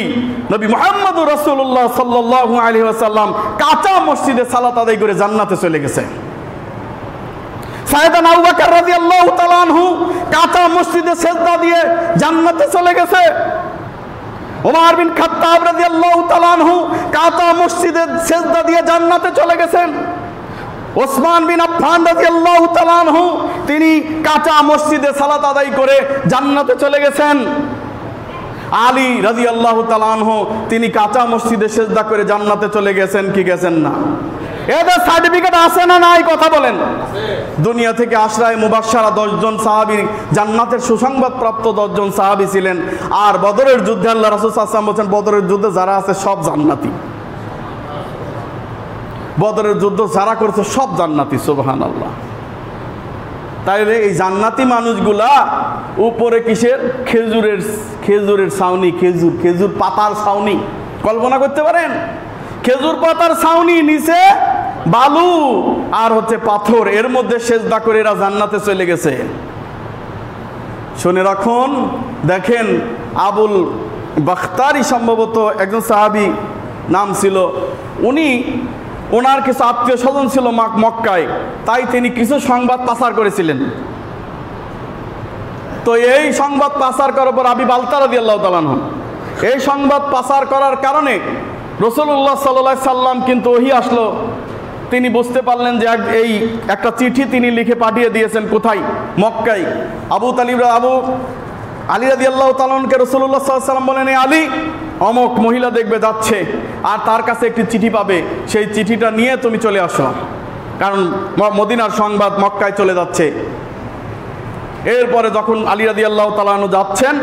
নবী মুহাম্মদুর রাসূলুল্লাহ সাল্লাল্লাহু আলাইহি ওয়াসাল্লাম কাঁচা মসজিদে সালাত আদায় করে জান্নাতে চলে গেছে। সাইয়েদনা আবু বকর রাদিয়াল্লাহু তাআলা আনহু কাঁচা মসজিদে সিজদা দিয়ে জান্নাতে চলে গেছে। ওমর বিন খাত্তাব রাদিয়াল্লাহু তাআলা আনহু কাঁচা মসজিদে সিজদা দিয়ে জান্নাতে চলে গেছেন। ওসমান বিন আফফান রাদিয়াল্লাহু তাআলা আনহু তিনি কাঁচা মসজিদে সালাত আদায় করে জান্নাতে চলে গেছেন। আলী রাদিয়াল্লাহু তাআলা আনহু তিনি কাঁচা মসজিদে সিজদা করে জান্নাতে চলে গেছেন কি গেছেন না? এদের সার্টিফিকেট আছে না নাই কথা বলেন? দুনিয়া থেকে আশরায়ে মুবাশশারা 10 জন সাহাবী জান্নাতের সুসংবাদ প্রাপ্ত 10 জন সাহাবী ছিলেন। আর বদরের যুদ্ধে আল্লাহ রাসূল সাল্লাল্লাহু আলাইহি ওয়াসাল্লাম বলেন বদরের যুদ্ধে যারা আছে সব জান্নাতি। বদরের যুদ্ধ যারা করেছে সব জান্নাতি, সুবহানাল্লাহ। তাইলে এই জান্নাতি মানুষগুলা উপরে কিসের? খেজুরের ছাউনি, খেজুর পাতার ছাউনি। কল্পনা করতে পারেন? খেজুর পাতার ছাউনি, নিচে বালু আর হচ্ছে পাথর, এর মধ্যে সেজদা করে এরা জান্নাতে চলে গেছে। শুনে রাখুন, দেখেন আবুল বাখতারি সম্ভবত একজন সাহাবী নাম ছিল, ওনার কিছু আত্মীয় স্বজন ছিল মক্কায়, তাই তিনি কিছু সংবাদ পাচার করেছিলেন। তো এই সংবাদ পাচার করার পর আবি বালতা রাদিয়াল্লাহু তাআলা আনহু এই সংবাদ পাচার করার কারণে রাসূলুল্লাহ সাল্লাল্লাহু আলাইহি সাল্লাম কিন্তু ওহী আসলো, তিনি বুঝতে পারলেন যে এই একটা চিঠি তিনি লিখে পাঠিয়ে দিয়েছেন কোথায়? মক্কায়। আবু আলী রাদিয়াল্লাহু তাআলা আনহুকে রাসূলুল্লাহ সাল্লাল্লাহু আলাইহি সাল্লাম বলেন, আলী অমুক মহিলা দেখবে যাচ্ছে আর তার কাছে একটি চিঠি পাবে, সেই চিঠিটা নিয়ে তুমি চলে আসো, কারণ মদিনার সংবাদ মক্কায় চলে যাচ্ছে। এরপরে যখন আলী রাদিয়াল্লাহু তাআলা আনহু যাচ্ছেন,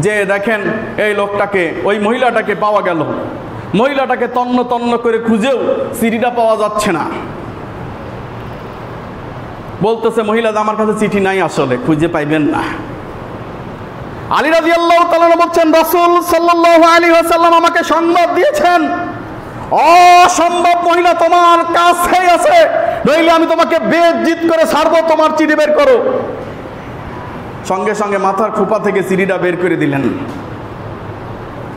যে দেখেন এই লোকটাকে, ওই মহিলাটাকে পাওয়া গেল। মহিলাটাকে তন্ন তন্ন করে খুঁজেও চিঠিটা পাওয়া যাচ্ছে না। বলতেছে মহিলা, আমার কাছে চিঠি নাই, আসলে খুঁজে পাইবেন না। আলী রাদিয়াল্লাহু তাআলা বলছেন, রাসূল সাল্লাল্লাহু আলাইহি ওয়াসাল্লাম আমাকে সংবাদ দিয়েছেন অসম্ভব মহিলা তোমার কাছেই আছে, নইলে আমি তোমাকে বেইজ্জত করে ছাড়বো, তোমার চিঠি বের করো। সঙ্গে সঙ্গে মাথার খোপা থেকে চিঠিটা বের করে দিলেন।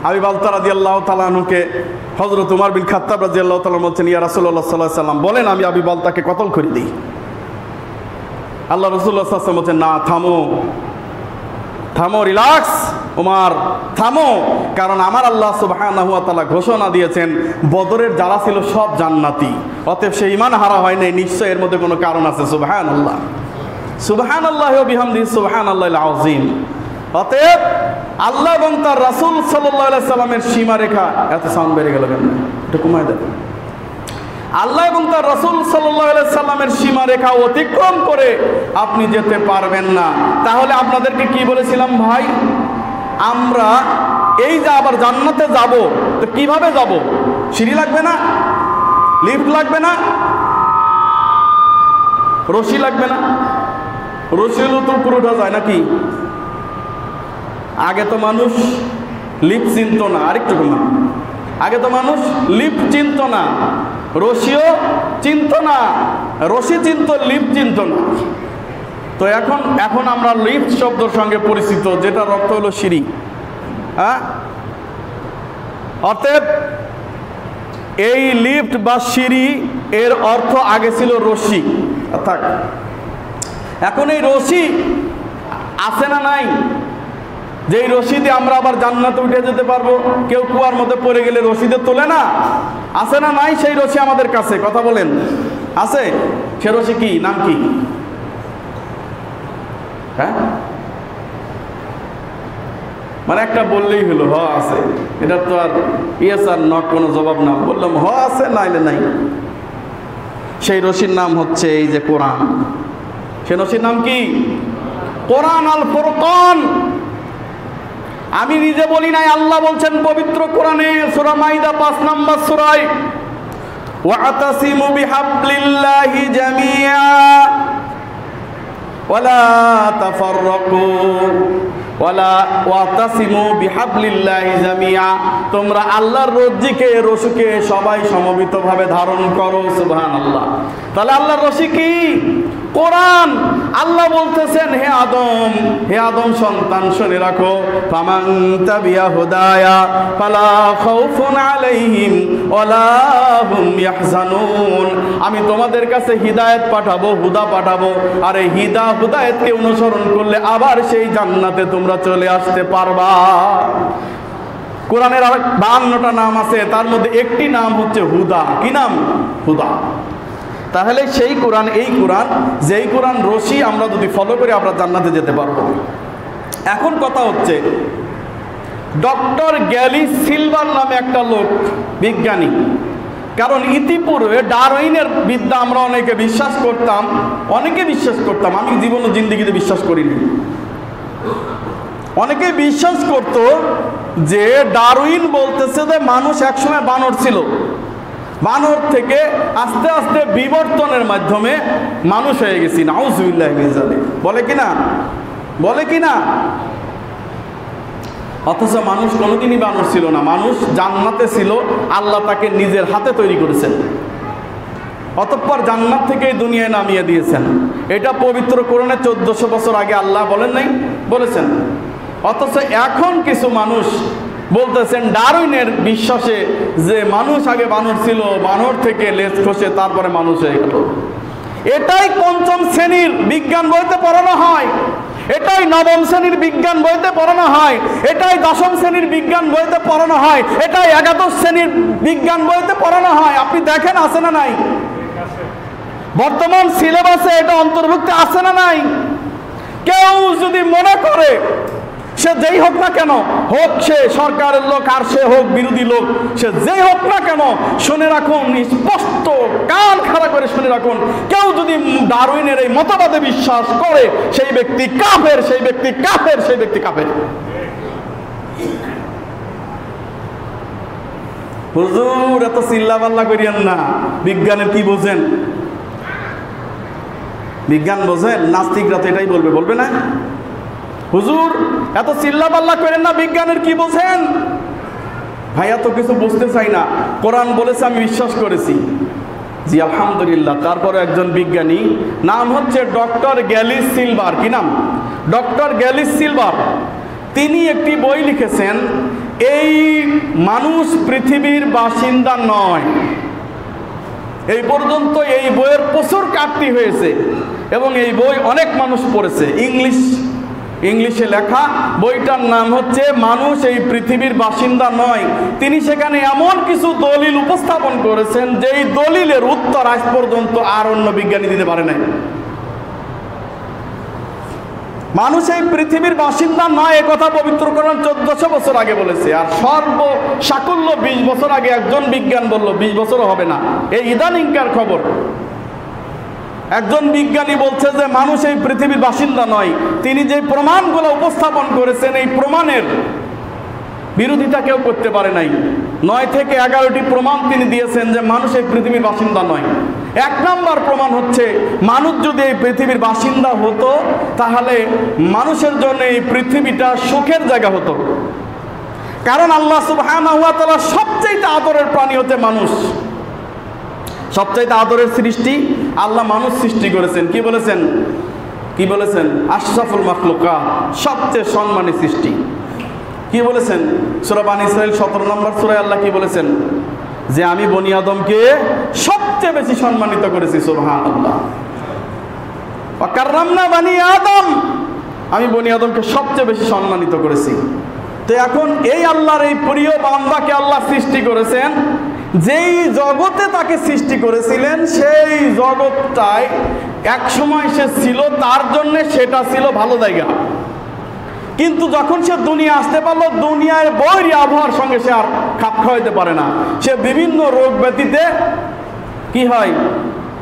আবি বালতা রাদিয়াল্লাহু তাআলা আনহুকে হযরত ওমর বিন খাত্তাব রাদিয়াল্লাহু তাআলা বলছেন, ইয়া রাসূলুল্লাহ সাল্লাল্লাহু আলাইহি ওয়াসাল্লাম, বলেন আমি আবি বালতাকে কতল করে দিই। আল্লাহ রাসূলুল্লাহ সাল্লাল্লাহু আলাইহি ওয়াসাল্লাম বলছেন, না, থামো, রিল্যাক্স ওমর, থামো, কারণ আমার আল্লাহ সুবহানাহু ওয়া তাআলা ঘোষণা দিয়েছেন বদরের যারা ছিল সব জান্নাতি, অতএব সে ঈমান হারা হয় নাই, নিশ্চয় এর মধ্যে কোনো কারণ আছে। সুবহানাল্লাহ, সুবহানাল্লাহি ওয়া বিহামদিহি, সুবহানাল্লাহিল আযীম। অতএব আল্লাহ এবং তার রাসূল সাল্লাল্লাহু আলাইহি সাল্লামের সীমারেখা, এত সাউন্ড বেড়ে গেল কেন? একটু কমায় দেন। আল্লাহ এবং তার রাসূল সাল্লাল্লাহু আলাইহি সাল্লামের সীমারেখা অতিক্রম করে আপনি যেতে পারবেন না। তাহলে আপনাদেরকে কি বলেছিলাম ভাই, আমরা এই যে আবার জান্নাতে যাব, তো কিভাবে যাব? সিঁড়ি লাগবে না? লিফট লাগবে না? রশি লাগবে না? রশি হলো তো উপরে ওঠা যায় নাকি? আগে তো মানুষ লিফট চিনত না, আরেকটু কমা, আগে তো মানুষ লিফট চিনত না, রশিও চিনত না, রশি চিনত, লিফট চিনত না। তো এখন আমরা লিফট শব্দের সঙ্গে পরিচিত, যেটার অর্থ হলো সিঁড়ি। হ্যাঁ, অতএব এই লিফট বা সিঁড়ি এর অর্থ আগে ছিল রশি। অর্থাৎ এখন এই রশি আছে না নাই, যেই রশিদে আমরা আবার জান্নাতে উঠে যেতে পারবো। কেউ কুয়ার মধ্যে পড়ে গেলে রশিদে তোলে না, আছে না নাই? সেই রশি আমাদের কাছে, কথা বলেন, আছে? সে রশি কি, নাম কি? হ্যাঁ, মানে একটা বললেই হলো হ আছে, এটা তো আর ইয়েস আর নট কোনো জবাব না, বললাম হ আছে, নাইলে নাই। সেই রশির নাম হচ্ছে এই যে কোরআন। সে রশির নাম কি? কোরআন, আল ফুরকান। আমি নিজে বলি নাই, আল্লাহ বলছেন পবিত্র কোরআনে, সূরা মাইদা 5 নম্বর সূরায়, ওয়াতাসিমু বিহাবলিল্লাহি জামিআ ওয়ালা তাফাররাকু ওয়াতাসিমু বিহাবলিল্লাহি জামিআ, তোমরা আল্লাহর রশিকে সবাই সমবেতভাবে ধারণ করো। সুবহানাল্লাহ। তাহলে আল্লাহর রশি কি? কোরআন। আল্লাহ বলতেছেন, হে আদম সন্তান শুনে রাখো, ফামান তাবিয়া হুদায়া ফালা খাউফুন আলাইহিম ওয়ালা হুম ইয়াহজানুন। আমি তোমাদের কাছে হিদায়াত পাঠাবো, হুদা পাঠাবো, আর এই হুদায়াতকে অনুসরণ করলে আবার সেই জান্নাতে তোমরা চলে আসতে পারবা। কোরআনের আর 52টা নাম আছে, তার মধ্যে একটি নাম হচ্ছে হুদা। কি নাম? হুদা। তাহলে সেই কোরআন, এই কোরআন, যেই কোরআন রশি আমরা যদি ফলো করি আমরা জান্নাতে যেতে পারবো। এখন কথা হচ্ছে, ডক্টর গ্যালি সিলভার নামে একটা লোক, বিজ্ঞানী, কারণ ইতিপূর্বে ডারউইনের বিদ্যা আমরা অনেকে বিশ্বাস করতাম, আমি জীবন ও জিন্দেগিতে বিশ্বাস করিনি। অনেকে বিশ্বাস করত যে ডারউইন বলতেছে যে মানুষ একসময় বানর ছিল, বানর থেকে আস্তে আস্তে বিবর্তনের মাধ্যমে মানুষ হয়ে গেছি। নাউজুবিল্লাহ মিন যালিক। বলে কি না? অথচ মানুষ কোনোদিনই বানর ছিল না, মানুষ জান্নাতে ছিল, আল্লাহ তাকে নিজের হাতে তৈরি করেছেন, অতঃপর জান্নাত থেকে এই দুনিয়ায় নামিয়ে দিয়েছেন। এটা পবিত্র কোরআনে 1400 বছর আগে আল্লাহ বলেন নাই? বলেছেন। অথচ এখন কিছু মানুষ বলতেছেন ডারউইনের বিশ্বাসে যে মানুষ আগে বানর ছিল, বানর থেকে লেজ খসে তারপরে মানুষ হয়ে গেল। এটাই 5ম শ্রেণীর বিজ্ঞান বইতে পড়ানো হয়, এটাই 9ম শ্রেণীর বিজ্ঞান বইতে পড়ানো হয়, এটাই 10ম শ্রেণীর বিজ্ঞান বইতে পড়ানো হয়, এটাই 11শ শ্রেণীর বিজ্ঞান বইতে পড়ানো হয়। আপনি দেখেন আছে না নাই? বর্তমান সিলেবাসে এটা অন্তর্ভুক্ত আছে না নাই? কেউ যদি মনে করে, সে যেই হোক না কেন, হোক সে সরকারের লোক আর সে হোক বিরোধী লোক, সে যেই হোক না কেন, শুনে রাখুন, স্পষ্ট কান খাড়া করে শুনে রাখুন, কেউ যদি ডারউইনের এই মতবাদে বিশ্বাস করে সেই ব্যক্তি কাফের, সেই ব্যক্তি কাফের, সেই ব্যক্তি কাফের। হুজুর এত চিল্লাপাল্লা করিয়েন না, বিজ্ঞানের কি বোঝেন? বিজ্ঞান বোঝেন? নাস্তিকরা তো এটাই বলবে না? হুজুর এত চিল্লাপাল্লা করেন না, বিজ্ঞানের কি বোঝেন? ভাইয়া তো কিছু বুঝতে চাই না, কোরআন বলেছে আমি বিশ্বাস করেছি। জি আলহামদুলিল্লাহ। তারপরে একজন বিজ্ঞানী, নাম হচ্ছে ডক্টর গ্যালিস সিলভার। কি নাম? Doctor Gallis Silver. তিনি একটি বই লিখেছেন, এই মানুষ পৃথিবীর বাসিন্দা নয়। এই পর্যন্ত এই বইয়ের প্রচুর কাটতি হয়েছে এবং এই বই অনেক মানুষ পড়েছে। ইংলিশে লেখা, বইটার নাম হচ্ছে মানুষ এই পৃথিবীর বাসিন্দা নয়। তিনি সেখানে এমন কিছু দলিল উপস্থাপন করেছেন যেই দলিলের উত্তর আজ পর্যন্ত আর অন্য বিজ্ঞানী দিতে পারে নাই। মানুষ এই পৃথিবীর বাসিন্দা নয়, একথা পবিত্র কোরআন 1400 বছর আগে বলেছে। আর সর্বসাকুল্য 20 বছর আগে একজন বিজ্ঞান বলল, 20 বছরও হবে না, এই ইদানিংকার খবর, একজন বিজ্ঞানী বলছে যে মানুষ এই পৃথিবীর বাসিন্দা নয়। তিনি যে প্রমাণগুলো উপস্থাপন করেছেন, এই প্রমাণের বিরোধিতা কেউ করতে পারে নাই। 9 থেকে 11টি প্রমাণ তিনি দিয়েছেন যে মানুষ এই পৃথিবীর বাসিন্দা নয়। 1 নম্বর প্রমাণ হচ্ছে, মানুষ যদি এই পৃথিবীর বাসিন্দা হতো তাহলে মানুষের জন্য এই পৃথিবীটা সুখের জায়গা হতো। কারণ আল্লাহ সুবহানাহু ওয়া তাআলা সবচেয়ে আদরের প্রাণী হচ্ছে মানুষ, সবচাইতে আদরের সৃষ্টি আল্লাহ মানুষ সৃষ্টি করেছেন। কি বলেছেন? আশরাফুল মাখলুকাত, সবচেয়ে সম্মানী সৃষ্টি। কি বলেছেন? সূরা বানী ইসরাঈল 17 নম্বর সূরায় আল্লাহ কি বলেছেন? যে আমি বনি আদমকে সবচেয়ে বেশি সম্মানিত করেছি। সুবহানাল্লাহ। ওয়া কাররামনা বানি আদম, আমি বনি আদমকে সবচেয়ে বেশি সম্মানিত করেছি। তো এখন এই আল্লাহর এই প্রিয় বান্দাকে আল্লাহ সৃষ্টি করেছেন, যেই জগতে তাকে সৃষ্টি করেছিলেন সেই জগৎটায় এক সময় সে ছিল, তার জন্য সেটা ছিল ভালো জায়গা। কিন্তু যখন সে দুনিয়া আসতে পারলো, দুনিয়ার বৈরী আবহাওয়ার সঙ্গে সে আর খাপ খাওয়াইতে পারে না। সে বিভিন্ন রোগ ব্যাধিতে কি হয়?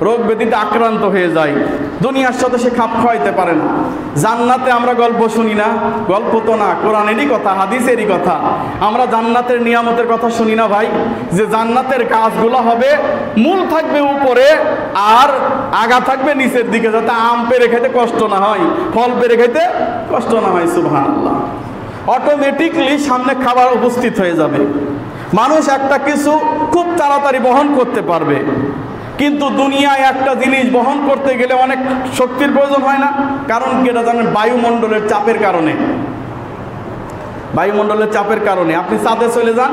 রোগ ব্যাধিতে আক্রান্ত হয়ে যায়, দুনিয়ার সাথে সে খাপ খাওয়াইতে পারে না। জান্নাতে আমরা গল্প শুনি না? গল্প তো না, কোরআনেরই কথা, হাদিসেরই কথা। আমরা জান্নাতের নিয়ামতের কথা শুনি না ভাই? যে জান্নাতের গাছগুলো হবে, মূল থাকবে উপরে আর আগা থাকবে নিচের দিকে, যাতে আম পেড়ে খেতে কষ্ট না হয়, ফল পেড়ে খেতে কষ্ট না হয়। সুবহানাল্লাহ। অটোমেটিকলি সামনে খাবার উপস্থিত হয়ে যাবে, মানুষ একটা কিছু খুব তাড়াতাড়ি বহন করতে পারবে। কিন্তু দুনিয়ায় একটা জিনিস বহন করতে গেলে অনেক শক্তির প্রয়োজন হয় না? কারণ কি এটা জানেন? বায়ুমণ্ডলের চাপের কারণে। বায়ুমণ্ডলের চাপের কারণে আপনি চাঁদে চলে যান,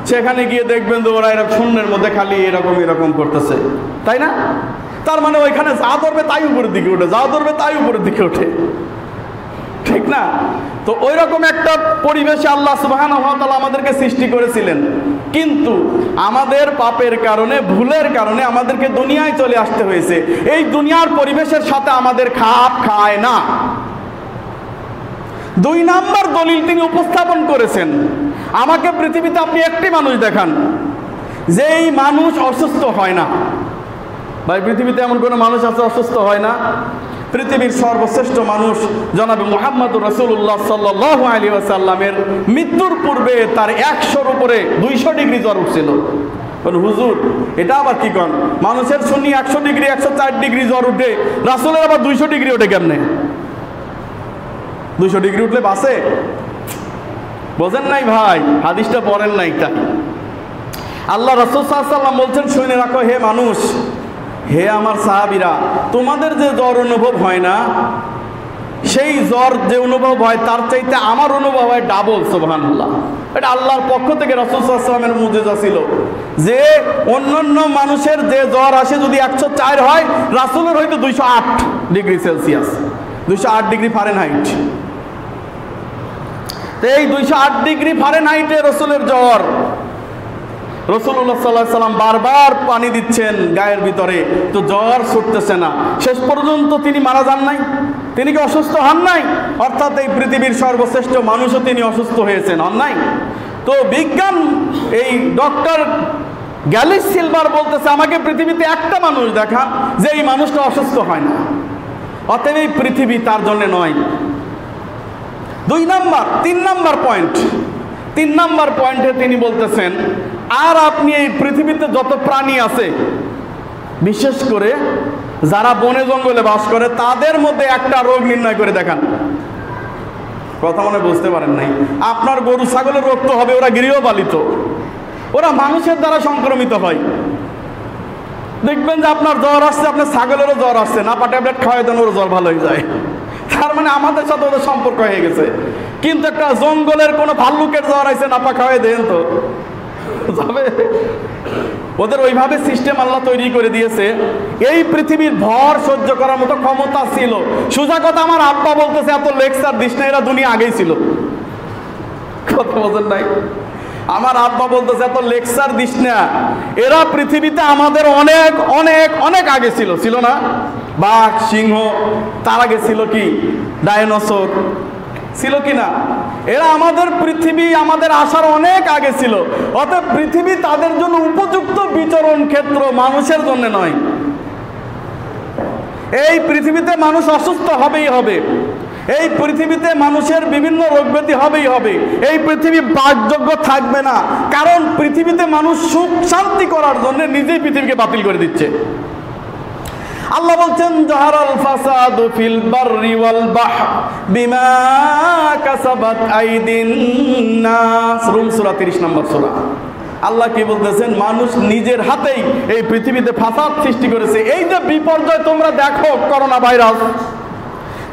সেখানে গিয়ে দেখবেন যে ওরা এরকম শূন্যের মধ্যে খালি এরকম এরকম করতেছে, তাই না? তার মানে ওইখানে যা ধরবে তাই উপরের দিকে ওঠে, যা ধরবে তাই উপরের দিকে ওঠে, ঠিক না? তো ওই রকম একটা পরিবেশে আল্লাহ সুবহানাহু ওয়া তাআলা আমাদেরকে সৃষ্টি করেছিলেন, কিন্তু আমাদের পাপের কারণে, ভুলের কারণে আমাদেরকে দুনিয়ায় চলে আসতে হয়েছে। এই দুনিয়ার পরিবেশের সাথে আমাদের খাপ খায় না। 2 নাম্বার দলিল তিনি উপস্থাপন করেছেন, আমাকে পৃথিবীতে আপনি একটি মানুষ দেখান যেই মানুষ অসুস্থ হয় না। ভাই, পৃথিবীতে এমন কোনো মানুষ আছে অসুস্থ হয় না? পৃথিবীর সর্বশ্রেষ্ঠ মানুষ জনাবে মুহাম্মদুর রাসূলুল্লাহ সাল্লাল্লাহু আলাইহি ওয়াসাল্লামের মৃত্যুর পূর্বে তার 100-র উপরে 200 ডিগ্রি জ্বর উঠছিল। হুজুর, এটা আবার কি কন? মানুষের শুনি 100 ডিগ্রি 104 ডিগ্রি জ্বর উঠে, রাসূলের আবার 200 ডিগ্রি ওঠে কেমনে? 200 ডিগ্রি উঠলে বাসে? বোঝেন নাই ভাই, হাদিসটা পড়েন নাই। তাই আল্লাহ রাসূল সাল্লাল্লাহু আলাইহি ওয়াসাল্লাম বলছেন, শুনে রাখো হে মানুষ, হে আমার সাহাবীরা, তোমাদের যে জ্বর অনুভব হয় না, সেই জ্বর যে অনুভব হয় তার চাইতে আমার অনুভব হয় ডাবল। সুবহানাল্লাহ। এটা আল্লাহর পক্ষ থেকে রাসূল সাল্লাল্লাহু আলাইহি ওয়াসাল্লামের মুজিজা ছিল যে অন্যান্য মানুষের যে জ্বর আসে যদি 104 হয়, রাসূলের হয়তো 208 ডিগ্রি সেলসিয়াস, 208 ডিগ্রি ফারেনহাইট। তো এই 208 ডিগ্রি ফারেনহাইটে রাসূলের জ্বর, রাসূলুল্লাহ সাল্লাল্লাহু আলাইহি ওয়াসাল্লাম বারবার পানি দিচ্ছেন গায়ের ভিতরে, তো জ্বর ছুটতেছে না। শেষ পর্যন্ত তিনি মারা যান নাই? তিনি কি অসুস্থ হন নাই? অর্থাৎ এই পৃথিবীর সর্বশ্রেষ্ঠ মানুষও তিনি অসুস্থ হয়েছেন, হন নাই? তো বিজ্ঞান, এই ডক্টর গ্যালিস সিলভার বলতেছে, আমাকে পৃথিবীতে একটা মানুষ দেখান যে এই মানুষটা অসুস্থ হয় না। অতএব এই পৃথিবী তার জন্য নয়। 3 নাম্বার পয়েন্ট, 3 নাম্বার পয়েন্টে তিনি বলতেছেন, আর আপনি এই পৃথিবীতে যত প্রাণী আছে, বিশেষ করে যারা বনে জঙ্গলে বাস করে, তাদের মধ্যে একটা রোগ নির্ণয় করে দেখান। কথা মনে বুঝতে পারেন নাই? আপনার গরু ছাগলের রোগ তো হবে, ওরা গৃহপালিত, ওরা মানুষের দ্বারা সংক্রমিত হয়। দেখবেন যে আপনার জ্বর আসছে, আপনার ছাগলেরও জ্বর আসছে, নাপা ট্যাবলেট খাওয়াই দেন, ওর জ্বর ভালো হয়ে যায়। তার মানে আমাদের সাথে ওদের সম্পর্ক হয়ে গেছে। কিন্তু একটা জঙ্গলের কোনো ভাল্লুকের জ্বর আছে, নাপা খাওয়াই দেন তো যাবে? ওদের ওইভাবে সিস্টেম আল্লাহ তৈরি করে দিয়েছে। এই পৃথিবীর ভর সহ্য করার মতো ক্ষমতা ছিল। সোজা কথা, আমার আব্বা বলতেছে, এত লেকচার দিস না, এরা দুনিয়া আগেই ছিল। কথা বোঝেন নাই? আমার আব্বা বলতেছে, এত লেকচার দিস না, এরা পৃথিবীতে আমাদের অনেক অনেক অনেক আগে ছিল। ছিল না? বাঘ, সিংহ, তার আগে ছিল কি ডাইনোসর, ছিল কি না? এরা আমাদের পৃথিবী, আমাদের আসার অনেক আগে ছিল। অতএব পৃথিবী তাদের জন্য উপযুক্ত বিচরণ ক্ষেত্র, মানুষের জন্য নয়। এই পৃথিবীতে মানুষ অসুস্থ হবেই হবে, এই পৃথিবীতে মানুষের বিভিন্ন রোগ ব্যাধি হবেই হবে, এই পৃথিবী বাসযোগ্য থাকবে না। কারণ পৃথিবীতে মানুষ সুখ শান্তি করার জন্য নিজেই পৃথিবীকে বাতিল করে দিচ্ছে। আল্লাহ বলছেন, জাহারাল ফাসাদু ফিল বাররি ওয়াল বাহর বিমা কাসাবাত আইদিন নাস। রুম সূরা 30 নম্বর সূরা। আল্লাহ কি বলতেছেন? মানুষ নিজের হাতেই এই পৃথিবীতে ফাসাদ সৃষ্টি করেছে। এই যে বিপর্যয় তোমরা দেখো, করোনা ভাইরাস,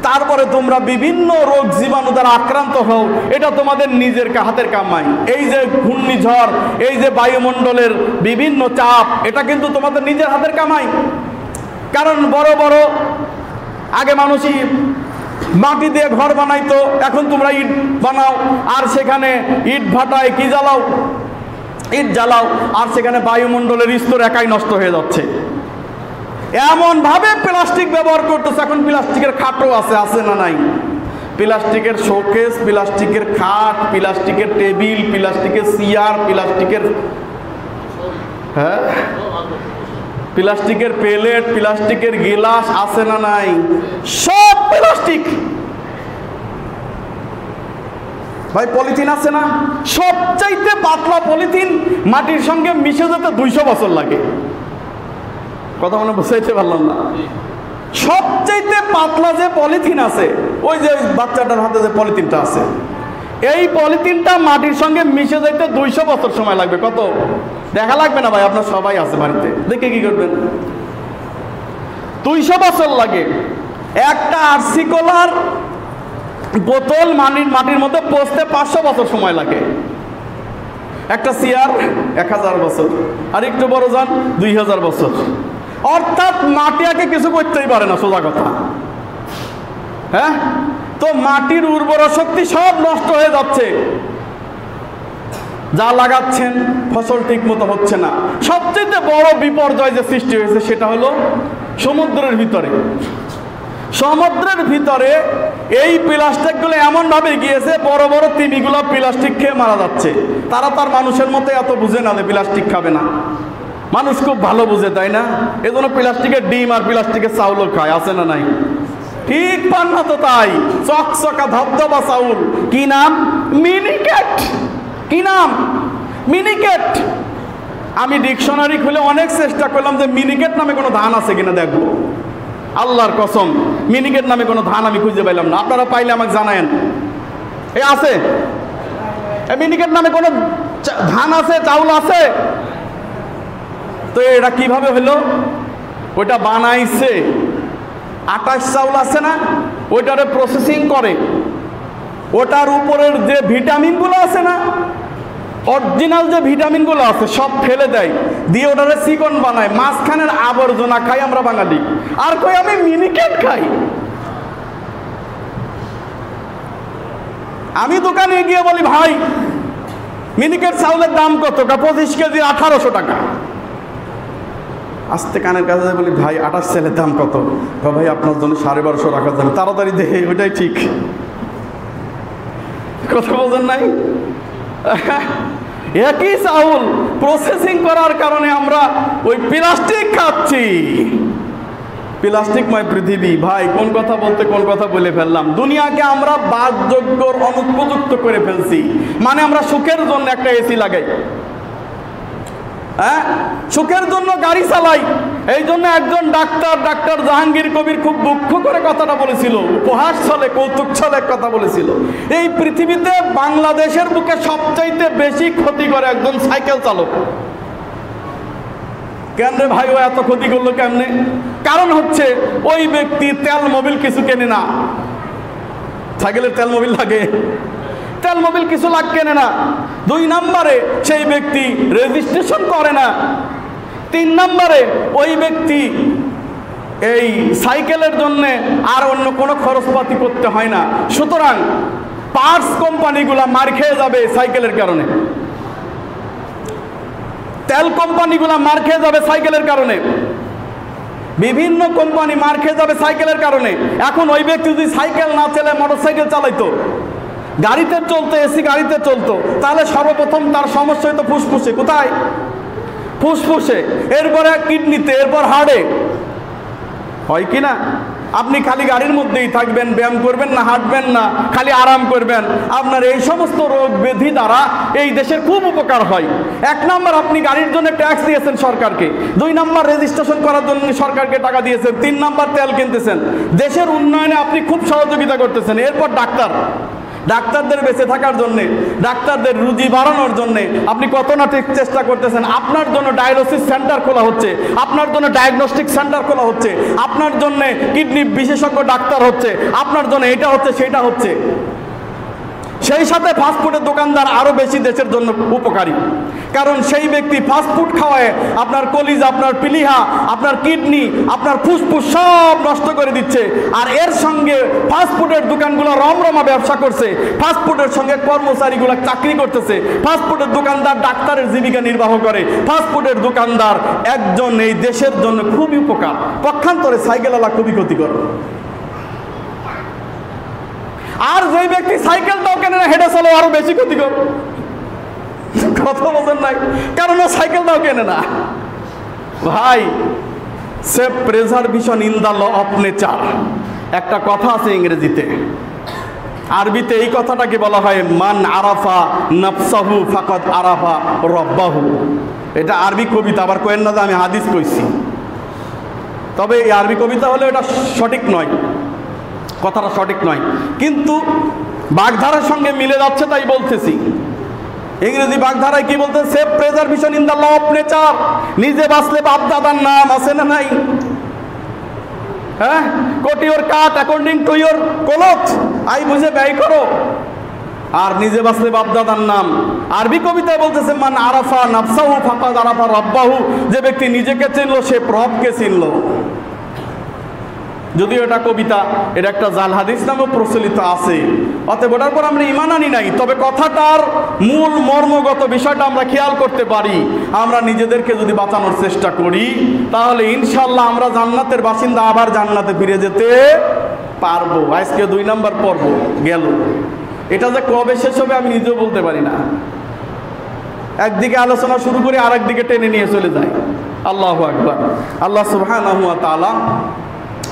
তারপরে তোমরা বিভিন্ন রোগ জীবাণু দ্বারা আক্রান্ত হও, এটা তোমাদের নিজের হাতের কামাই। এই যে ঘূর্ণিঝড়, এই যে বায়ুমণ্ডলের বিভিন্ন চাপ, এটা কিন্তু তোমাদের নিজের হাতের কামাই। কারণ বড় বড় আগে মানুষই মাটি দিয়ে ঘর বানাইতো, এখন তোমরা ইট বানাও, আর সেখানে ইট ভাটায় কি জ্বালাও, ইট জ্বালাও, আর সেখানে বায়ুমণ্ডলের স্তর একাই নষ্ট হয়ে যাচ্ছে। এমন ভাবে প্লাস্টিক ব্যবহার করতেছে। এখন প্লাস্টিকের খাটও আছে, আছে না নাই? প্লাস্টিকের শোকেস, প্লাস্টিকের খাট, প্লাস্টিকের টেবিল, প্লাস্টিকের চেয়ার, প্লাস্টিকের প্লাস্টিকের প্লেট, প্লাস্টিকের গিলাস, আছে না নাই? সব প্লাস্টিক। ভাই, পলিথিন আছে না? সবচাইতে পাতলা পলিথিন মাটির সঙ্গে মিশে যেতে 200 বছর লাগে। কথা মনে বুঝাইতে পারলাম না? সবচাইতে পাতলা যে পলিথিন আছে, ওই যে বাচ্চাটার হাতে যে পলিথিনটা আছে, এই পলিথিনটা মাটির সঙ্গে মিশে যাইতে 200 বছর সময় লাগবে। কত দেখা লাগবে না ভাই? আপনার সবাই আছে বাড়িতে, দেখে কি করবেন? 200 বছর লাগে। একটা আরসি কলার বোতল মাটির মধ্যে পচতে 500 বছর সময় লাগে। একটা চেয়ার 1000 বছর, আর একটু বড় যান 2000 বছর। অর্থাৎ মাটি আগে কিছু করতেই পারে না, সোজা কথা। হ্যাঁ, তো মাটির উর্বর শক্তি সব নষ্ট হয়ে যাচ্ছে। যা লাগাচ্ছেন ফসল ঠিক মতো হচ্ছে না। সবচেয়ে বড় বিপর্যয় যে সৃষ্টি হয়েছে সেটা হলো সমুদ্রের ভিতরে। সমুদ্রের ভিতরে এই প্লাস্টিকগুলো এমনভাবে গিয়েছে, বড় বড় তিমিগুলো প্লাস্টিক খেয়ে মারা যাচ্ছে। তারা তার মানুষের মতো এত বুঝে না যে প্লাস্টিক খাবে না। মানুষ খুব ভালো বুঝে, তাই না? এই জন্য প্লাস্টিকের ডিম আর প্লাস্টিকের চাউলও খায়, আছে না নাই? ঠিক পান না তো তাই। চকচকা ধবধবা চাউল, কি নাম? মিনিকেট। কি নাম? মিনিকেট। আমি ডিকশনারি খুলে অনেক চেষ্টা করলাম যে মিনিকেট নামে কোনো ধান আছে কিনা দেখবো। আল্লাহর কসম, মিনিকেট নামে কোনো ধান আমি খুঁজে পাইলাম না। আপনারা পাইলে আমাকে জানায়েন। এ আছে? মিনিকেট নামে কোনো ধান আছে, চাউল আছে? তো এটা কিভাবে হলো? ওইটা বানাইছে, আটাশ চাউল আছে না, ওইটারে প্রসেসিং করে, ওটার উপরের যে ভিটামিনগুলো আছে না, অরিজিনাল যে ভিটামিনগুলো আছে সব ফেলে দেয়, দিয়ে ওটারে চিকন বানায়, মাঝখানের আবর্জনা খাই আমরা বাঙালি। আর কই আমি মিনিকেট খাই। আমি দোকানে গিয়ে বলি, ভাই মিনিকেট চাউলের দাম কত? 25 কেজি 1800 টাকা। আস্তে কানের কাছে বলি, ভাই 28 চালের দাম কত? ভাই আপনার জন্য 1250 রাখা যাবে, তাড়াতাড়ি দেখে, ওইটাই ঠিক। কথা বোঝেন নাই? একই চাউল প্রসেসিং করার কারণে আমরা ওই প্লাস্টিক খাচ্ছি। প্লাস্টিকময় পৃথিবী। ভাই কোন কথা বলতে কোন কথা বলে ফেললাম। দুনিয়াকে আমরা বাসযোগ্যর অনুপযুক্ত করে ফেলছি। মানে আমরা সুখের জন্য একটা এসি লাগাই, হ্যাঁ, সুখের জন্য গাড়ি চালাই। এই জন্য একজন ডাক্তার জাহাঙ্গীর কবির খুব দুঃখ করে কথাটা বলেছিল, উপহাস ছলে কৌতুক ছলে কথা বলেছিল, এই পৃথিবীতে বাংলাদেশের বুকে সবচাইতে বেশি ক্ষতি করে একজন সাইকেল চালক। কেন রে ভাই, ও এত ক্ষতি করলো কেমনে? কারণ হচ্ছে ওই ব্যক্তি তেল মোবিল কিছু কেনে না। সাইকেলের তেল মোবিল লাগে, তেল মোবিল কিছু কেনে না। 2 নম্বরে সেই ব্যক্তি রেজিস্ট্রেশন করে না। 3 নম্বরে ওই ব্যক্তি এই সাইকেলের জন্য আর অন্য কোনো খরচপাতি করতে হয় না। সুতরাং পার্টস কোম্পানিগুলা মার খেয়ে যাবে সাইকেলের কারণে, তেল কোম্পানিগুলা মার খেয়ে যাবে সাইকেলের কারণে, বিভিন্ন কোম্পানি মার খেয়ে যাবে সাইকেলের কারণে। এখন ওই ব্যক্তি যদি সাইকেল না চালায় মোটরসাইকেল চালাইতো, গাড়িতে চলতো, এসি গাড়িতে চলতো, তাহলে সর্বপ্রথম তার সমস্যা হতো ফুসফুসে। কোথায়? ফুসফুসে, এরপরে কিডনিতে, এরপর হার্টে। হয় কি না? আপনি খালি গাড়ির মধ্যেই থাকবেন, ব্যায়াম করবেন না, হাঁটবেন না, খালি আরাম করবেন, আপনার এই সমস্ত রোগ ব্যাধি দ্বারা এই দেশের খুব উপকার হয়। 1 নম্বর, আপনি গাড়ির জন্য ট্যাক্স দিয়েছেন সরকারকে। 2 নম্বর, রেজিস্ট্রেশন করার জন্য সরকারকে টাকা দিয়েছেন। 3 নম্বর, তেল কিনতেছেন। দেশের উন্নয়নে আপনি খুব সহযোগিতা করতেছেন। এরপর ডাক্তারদের বেঁচে থাকার জন্যে, ডাক্তারদের রুজি বাড়ানোর জন্যে আপনি কত না চেষ্টা করতেছেন। আপনার জন্য ডায়ালিসিস সেন্টার খোলা হচ্ছে, আপনার জন্য ডায়াগনস্টিক সেন্টার খোলা হচ্ছে, আপনার জন্য কিডনি বিশেষজ্ঞ ডাক্তার হচ্ছে, আপনার জন্য এটা হচ্ছে সেটা হচ্ছে। সেই সাথে ফাস্টফুডের দোকানদার আরও বেশি দেশের জন্য উপকারী। কারণ সেই ব্যক্তি ফাস্টফুড খাওয়ায় আপনার কলিজা, আপনার পিলিহা, আপনার কিডনি, আপনার ফুসফুস সব নষ্ট করে দিচ্ছে। আর এর সঙ্গে ফাস্টফুডের দোকানগুলো রমরমা ব্যবসা করছে, ফাস্টফুডের সঙ্গে কর্মচারীগুলো চাকরি করতেছে, ফাস্টফুডের দোকানদার ডাক্তারের জীবিকা নির্বাহ করে, ফাস্টফুডের দোকানদার একজন এই দেশের জন্য খুবই উপকার, পক্ষান্তরে সাইকেলওয়ালা খুবই ক্ষতিকর। আর যেই ব্যক্তি সাইকেলটাও কেনে না, হেঁটে চলো, আরো বেশি ক্ষতিকর। কথা বোঝেন নাই? কারণ ও সাইকেলটাও কেনে না। ভাই, self preservation in the law of nature একটা কথা আছে ইংরেজিতে। আরবিতে এই কথাটাকে বলা হয় মান আরাফা নাফসাহু ফাকাদ আরাফা রব্বাহু। এটা আরবি কবিতা, আবার কোয়েন না যে আমি হাদিস কইছি। তবে এই আরবি কবিতা হলে এটা সঠিক নয়, কথাটা সঠিক নয়, কিন্তু বাগধারার সঙ্গে মিলে যাচ্ছে তাই বলতেছি। ইংরেজি বাগধারায় কি বলতে? Self preservation in the law of nature. নিজে বাঁচলে বাপ দাদার নাম আছে না নাই? হ্যাঁ, coat your cut according to your cloth, আই বুঝে ব্যয় করো। আর নিজে বাঁচলে বাপদাদার নাম। আরবি কবিতায় বলতেছে মান আরাফা নাফসাহু ফাকাদ আরাফা রাব্বাহু, যে ব্যক্তি নিজেকে চিনলো সে রবকে চিনলো। যদিও এটা কবিতা, এটা একটা জাল হাদিস নামও প্রচলিত আছে। অতএব ওটার পর আমরা ঈমান আনি নাই, তবে কথাটার মূল মর্মগত বিষয়টা আমরা খেয়াল করতে পারি। আমরা নিজেদেরকে যদি বাঁচানোর চেষ্টা করি তাহলে ইনশাল্লাহ আমরা জান্নাতের বাসিন্দা, আবার জান্নাতে ফিরে যেতে পারবো। আজকে 2 নম্বর পর্ব গেল। এটা যে কবে শেষ হবে আমি নিজেও বলতে পারি না। একদিকে আলোচনা শুরু করে আর একদিকে টেনে নিয়ে চলে যায়। আল্লাহু আকবার। আল্লাহ সুবহানাহু ওয়া তাআলা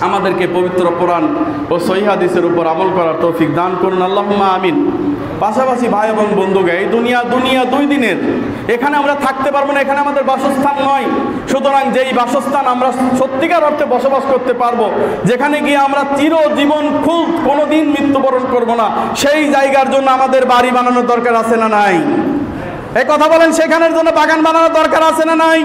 আমাদেরকে পবিত্র কোরআন ও সহিহ হাদিসের উপর আমল করার তৌফিক দান করুন, আল্লাহুম্মা আমিন। পাশাপাশি ভাই এবং বন্ধুকে, এই দুনিয়া 2 দিনের, এখানে আমরা থাকতে পারবো না, এখানে আমাদের বাসস্থান নয়। সুতরাং যেই বাসস্থান আমরা সত্যিকার অর্থে বসবাস করতে পারবো, যেখানে গিয়ে আমরা চিরজীবন কোনোদিন মৃত্যুবরণ করব না, সেই জায়গার জন্য আমাদের বাড়ি বানানোর দরকার আছে না নাই? এই কথা বলেন। সেখানের জন্য বাগান বানানোর দরকার আছে না নাই?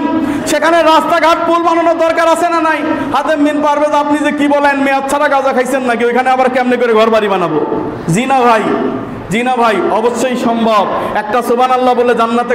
সেখানে রাস্তাঘাট পুল বানানোর দরকার আছে না নাই? হাতেম বিন পারভেজ, আপনি যে কি বলেন, মেয়াদ ছাড়া গাঁজা খাইছেন নাকি? ওইখানে আবার কেমনে করে ঘর বাড়ি বানাবো? জি না ভাই, জি না ভাই, অবশ্যই সম্ভব। একটা সুবহানাল্লাহ বলে জান্নাতে